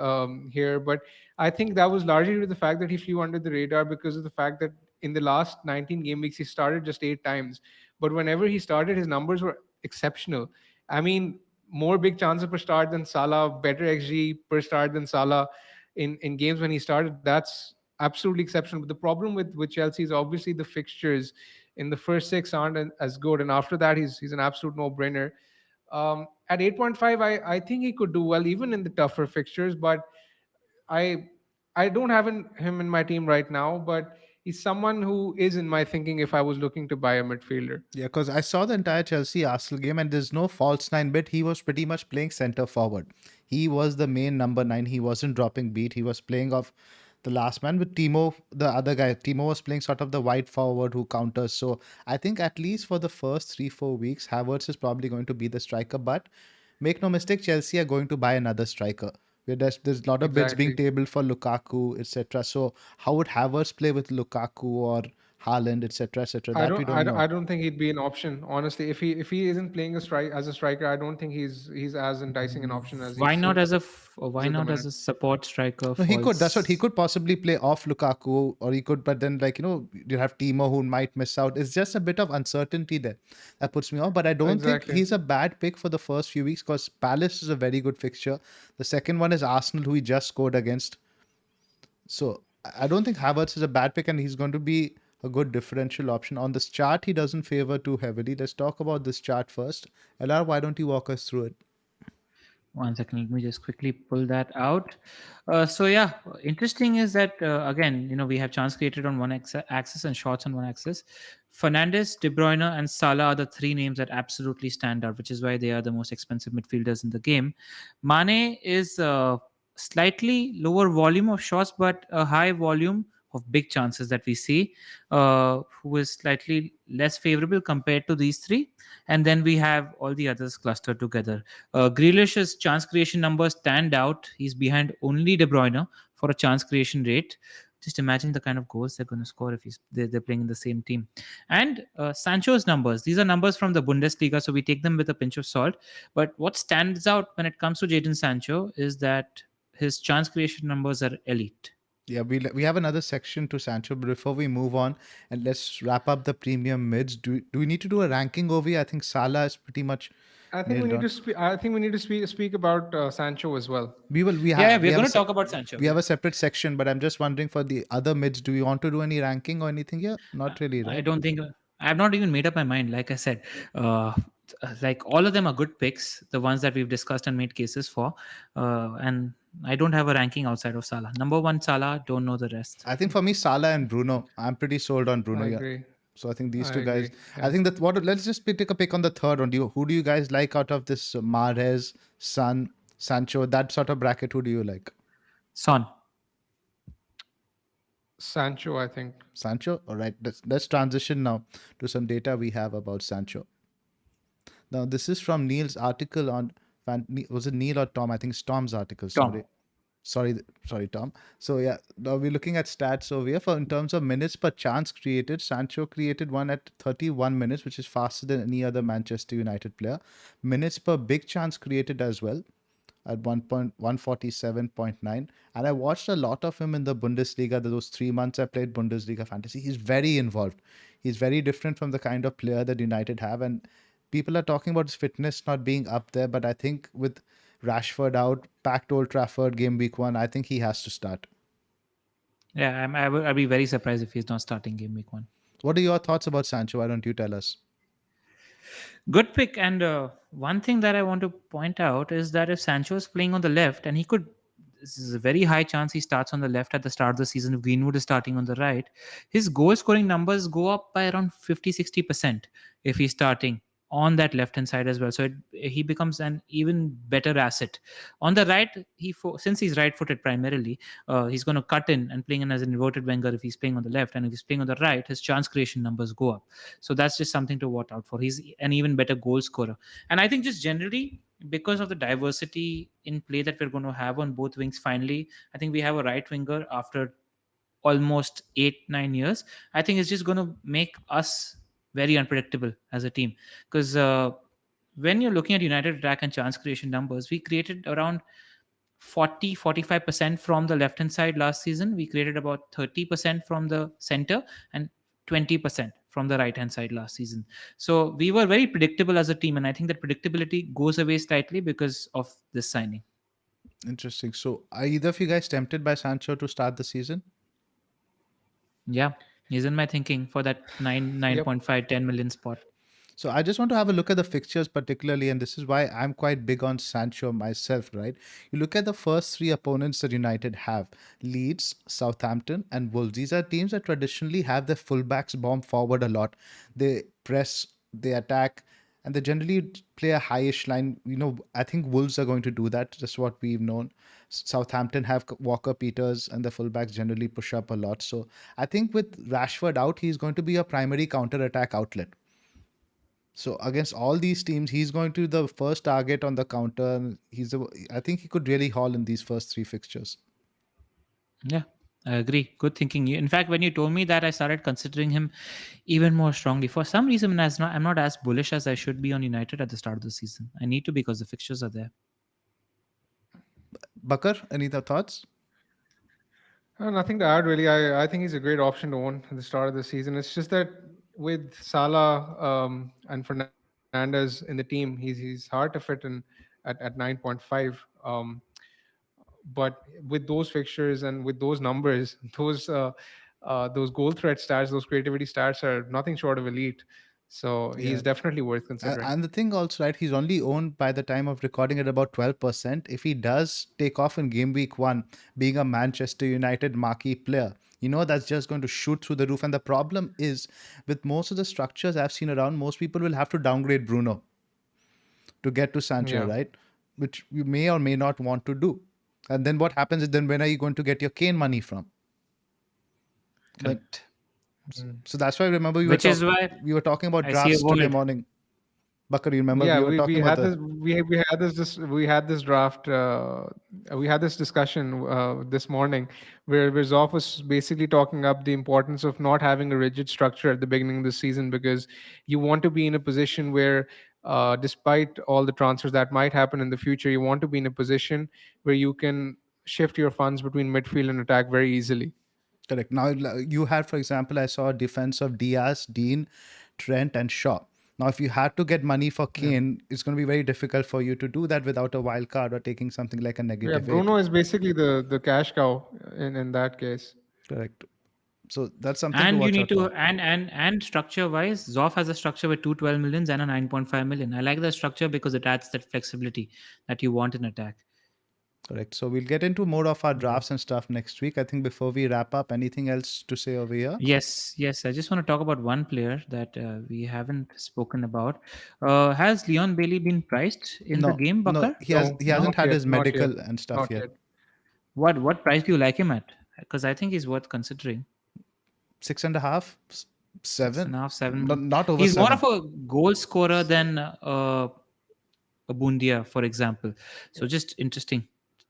here, but I think that was largely due to the fact that he flew under the radar because of the fact that in the last 19 game weeks he started just 8 times, but whenever he started, his numbers were exceptional. I mean, more big chances per start than Salah, better XG per start than Salah in games when he started. That's absolutely exceptional. But the problem with Chelsea is obviously the fixtures in the first six aren't as good, and after that he's an absolute no brainer. At 8.5, I think he could do well even in the tougher fixtures, but I I don't have him in my team right now, but he's someone who is in my thinking if I was looking to buy a midfielder. Yeah, because I saw the entire Chelsea Arsenal game, and there's no false nine bit. He was pretty much playing center forward. He was the main number nine. He wasn't dropping beat. He was playing off the last man with Timo, the other guy. Timo was playing sort of the wide forward who counters. So I think at least for the first 3 4 weeks, Havertz is probably going to be the striker. But make no mistake, Chelsea are going to buy another striker. There's a lot of bids being Exactly. tabled for Lukaku, etc. So how would Havertz play with Lukaku or Haaland, etc., etc.? That we don't know. I don't think he'd be an option honestly. If he isn't playing a strike as a striker, I don't think he's as enticing an option as he Why not seems as at a the minute. why not as a support striker? No, he could. That's what he False. could possibly play off Lukaku, or he could. But then, like you have Timo who might miss out. It's just a bit of uncertainty there that puts me off. But I don't think Exactly. he's a bad pick for the first few weeks because Palace is a very good fixture. The second one is Arsenal, who he just scored against. So I don't think Havertz is a bad pick, and he's going to be a good differential option. On this chart, he doesn't favor too heavily. Let's talk about this chart first. LR, why don't you walk us through it? One second, let me just quickly pull that out. So yeah, interesting is that again, we have chance created on one axis and shots on one axis. Fernandes, De Bruyne, and Salah are the three names that absolutely stand out, which is why they are the most expensive midfielders in the game. Mane is slightly lower volume of shots, but a high volume of big chances that we see, who is slightly less favorable compared to these three. And then we have all the others clustered together. Grealish's chance creation numbers stand out. He's behind only De Bruyne for a chance creation rate. Just imagine the kind of goals they're going to score if they're playing in the same team. And Sancho's numbers, these are numbers from the Bundesliga, so we take them with a pinch of salt. But what stands out when it comes to Jadon Sancho is that his chance creation numbers are elite. Yeah, we have another section to Sancho, but before we move on and let's wrap up the premium mids, do we need to do a ranking over here? I think Salah is pretty much I think we nailed need on. to speak. I think we need to speak about Sancho as well. We Yeah, have we're going to talk about Sancho. we have a separate section, but I'm just wondering for the other mids, do you want to do any ranking or anything here? Not really, I right? don't think I've not even made up my mind. Like I said, uh, like all of them are good picks, the ones that we've discussed and made cases for. And I don't have a ranking outside of Salah. Number one, Salah. Don't know the rest. I think for me, Salah and Bruno. I'm pretty sold on I Bruno. Yeah. agree. So I think these I two guys. agree. I Yeah. think that what. Let's just take a pick on the third one. Who do you guys like out of this Mahrez, Son, Sancho, that sort of bracket? Who do you like? Son. Sancho, I think. Sancho. All right. Let's transition now to some data we have about Sancho. Now, this is from Neil's article on. Was it Neil or Tom? I think it's Tom's article. Tom. Sorry, Tom. So yeah, now we're looking at stats over here. For in terms of minutes per chance created, Sancho created one at 31 minutes, which is faster than any other Manchester United player. Minutes per big chance created as well at 1.147.9. And I watched a lot of him in the Bundesliga. Those 3 months I played Bundesliga fantasy, he's very involved. He's very different from the kind of player that United have. And people are talking about his fitness not being up there, but I think with Rashford out, packed Old Trafford, game week 1, I think he has to start. Yeah, I'd be very surprised if he's not starting game week 1. What are your thoughts about Sancho? Why don't you tell us? Good pick. And one thing that I want to point out is that if Sancho is playing on the left, and this is a very high chance he starts on the left at the start of the season. If Greenwood is starting on the right, his goal scoring numbers go up by around 50-60% if he's starting on that left hand side as well. So he becomes an even better asset. On the right, since he's right footed primarily, he's going to cut in and playing in as an inverted winger if he's playing on the left. And if he's playing on the right, his chance creation numbers go up. So that's just something to watch out for. He's an even better goal scorer. And I think just generally, because of the diversity in play that we're going to have on both wings, finally, I think we have a right winger after almost 8-9 years. I think it's just going to make us very unpredictable as a team. Because when you're looking at United attack and chance creation numbers, we created around 40-45% from the left hand side last season. We created about 30% from the center and 20% from the right hand side last season. So we were very predictable as a team, and I think that predictability goes away slightly because of this signing. Interesting. So are either of you guys tempted by Sancho to start the season? Yeah, he's in my thinking for that 9.5 10 million spot. So I just want to have a look at the fixtures particularly, and this is why I'm quite big on Sancho myself, right? You look at the first three opponents that United have: Leeds, Southampton, and Wolves. These are teams that traditionally have their fullbacks bomb forward a lot. They press, they attack, and they generally play a highish line. I think Wolves are going to do that. That's what we've known. Southampton have Walker Peters, and the fullbacks generally push up a lot. So I think with Rashford out, he's going to be a primary counter attack outlet. So against all these teams, he's going to be the first target on the counter. I think he could really haul in these first three fixtures. Yeah, I agree. Good thinking. In fact, when you told me that, I started considering him even more strongly. For some reason, I'm not as bullish as I should be on United at the start of the season. I need to because the fixtures are there. Bakar, any other thoughts? Nothing to add really. I think he's a great option to own at the start of the season. It's just that with Salah and Fernandez in the team, he's hard to fit in at 9.5. But with those fixtures and with those numbers, those goal threat stats, those creativity stats are nothing short of elite. So Yeah. he's definitely worth considering. And the thing also, right, he's only owned by the time of recording at about 12%. If he does take off in game week 1, being a Manchester United marquee player, that's just going to shoot through the roof. And the problem is, with most of the structures I've seen around, most people will have to downgrade Bruno to get to Sancho, Yeah. right? Which you may or may not want to do. And then what happens is, then when are you going to get your Kane money from? Correct. So that's why I remember Which is why we were talking about I see a drafts today world. morning. Bakar, you remember Yeah, we were we talking about had this we had this draft we had this discussion this morning where Zoff was basically talking up the importance of not having a rigid structure at the beginning of the season, because you want to be in a position where despite all the transfers that might happen in the future, you want to be in a position where you can shift your funds between midfield and attack very easily. Correct. Now you had, for example, I saw a defense of Diaz, Dean, Trent, and Shaw. Now, if you had to get money for Yeah. Kane, it's going to be very difficult for you to do that without a wild card or taking something like a Yeah, -8. Bruno is basically the cash cow in that case. Correct. So that's something to And you watch need out to for. and structure wise, Zoff has a structure with 212 millions and a 9.5 million. I like the structure because it adds that flexibility that you want in attack. Correct. So we'll get into more of our Yeah. drafts and stuff next week. I think before we wrap up, anything else to say over here? Yes. I just want to talk about one player that we haven't spoken about. Has Leon Bailey been priced in the No, game, no, Bakar? No, he not hasn't had yet, his not yet, medical and stuff not yet. yet. What price do you like him at? Because I think he's worth considering. 6.5. Six Seven? and a half, No, seven. not over He's more seven. of a goal scorer than a Bundia, for example. Yeah. So just interesting.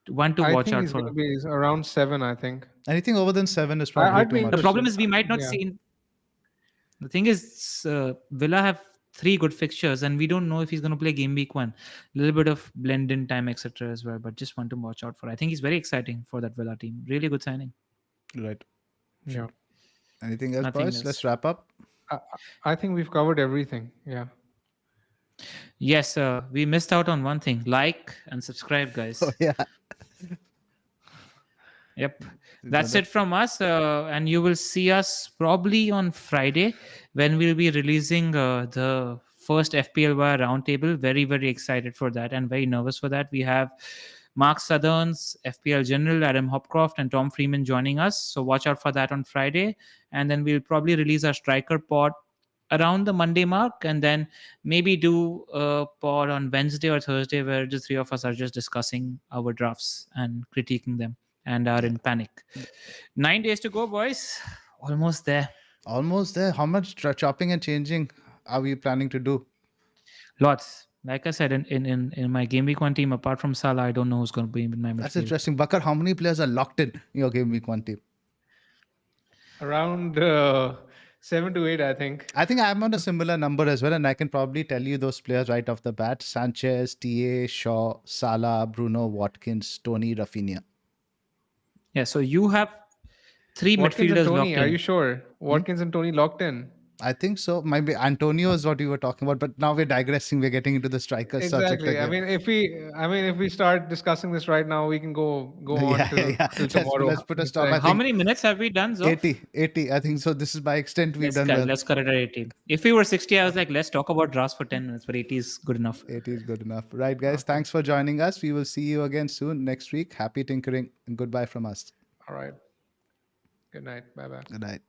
One to I watch think out he's going for. to be around 7, I think. Anything over than seven is probably I'd too be The much. problem interested. is we might not Yeah. see. The thing is, Villa have three good fixtures, and we don't know if he's going to play game week one. A little bit of blend in time, etc. as well. But just want to watch out for. I think he's very exciting for that Villa team. Really good signing. Right. Yeah. Anything else, Nothing boys? else. Let's wrap up. I, I think we've covered everything. Yeah. Yes, we missed out on one thing. Like and subscribe, Oh, guys. yeah. Yep. No, That's no. it from us. And you will see us probably on Friday when we'll be releasing the first FPL Wire roundtable. Very, very excited for that and very nervous for that. We have Mark Southerns, FPL General, Adam Hopcroft, and Tom Freeman joining us. So watch out for that on Friday. And then we'll probably release our striker pod around the Monday mark, and then maybe do a pod on Wednesday or Thursday where the three of us are just discussing our drafts and critiquing them and are Yeah. in panic. 9 days to go, boys. Almost there. Almost there. How much chopping and changing are we planning to do? Lots. Like I said, in my game week one team, apart from Salah, I don't know who's going to be in my That's midfield. interesting. Bakar, how many players are locked in your game week one team? Around 7 to 8, I think. I think I'm on a similar number as well, and I can probably tell you those players right off the bat: Sanchez, TA, Shaw, Salah, Bruno, Watkins, Tony, Rafinha. Yeah, so you have three Watkins and midfielders Tony, locked are you in. sure? Watkins and Tony locked in. I think so. Maybe Antonio is what we were talking about, but now we're digressing. We're getting into the striker subject Exactly. again. I mean, if we start discussing this right now, we can go on Yeah, till yeah. tomorrow. Let's put a It's stop. I like, How think many minutes have we done, Zoff? 80. I think so. This is by extent we've done well. Let's cut it at 80. If we were 60, I was like, let's talk about drafts for 10 minutes, but 80 is good enough. 80 is good enough. Right, guys. okay. Thanks for joining us. We will see you again soon next week. Happy tinkering and goodbye from us. All right. Good night. Bye bye. Good night.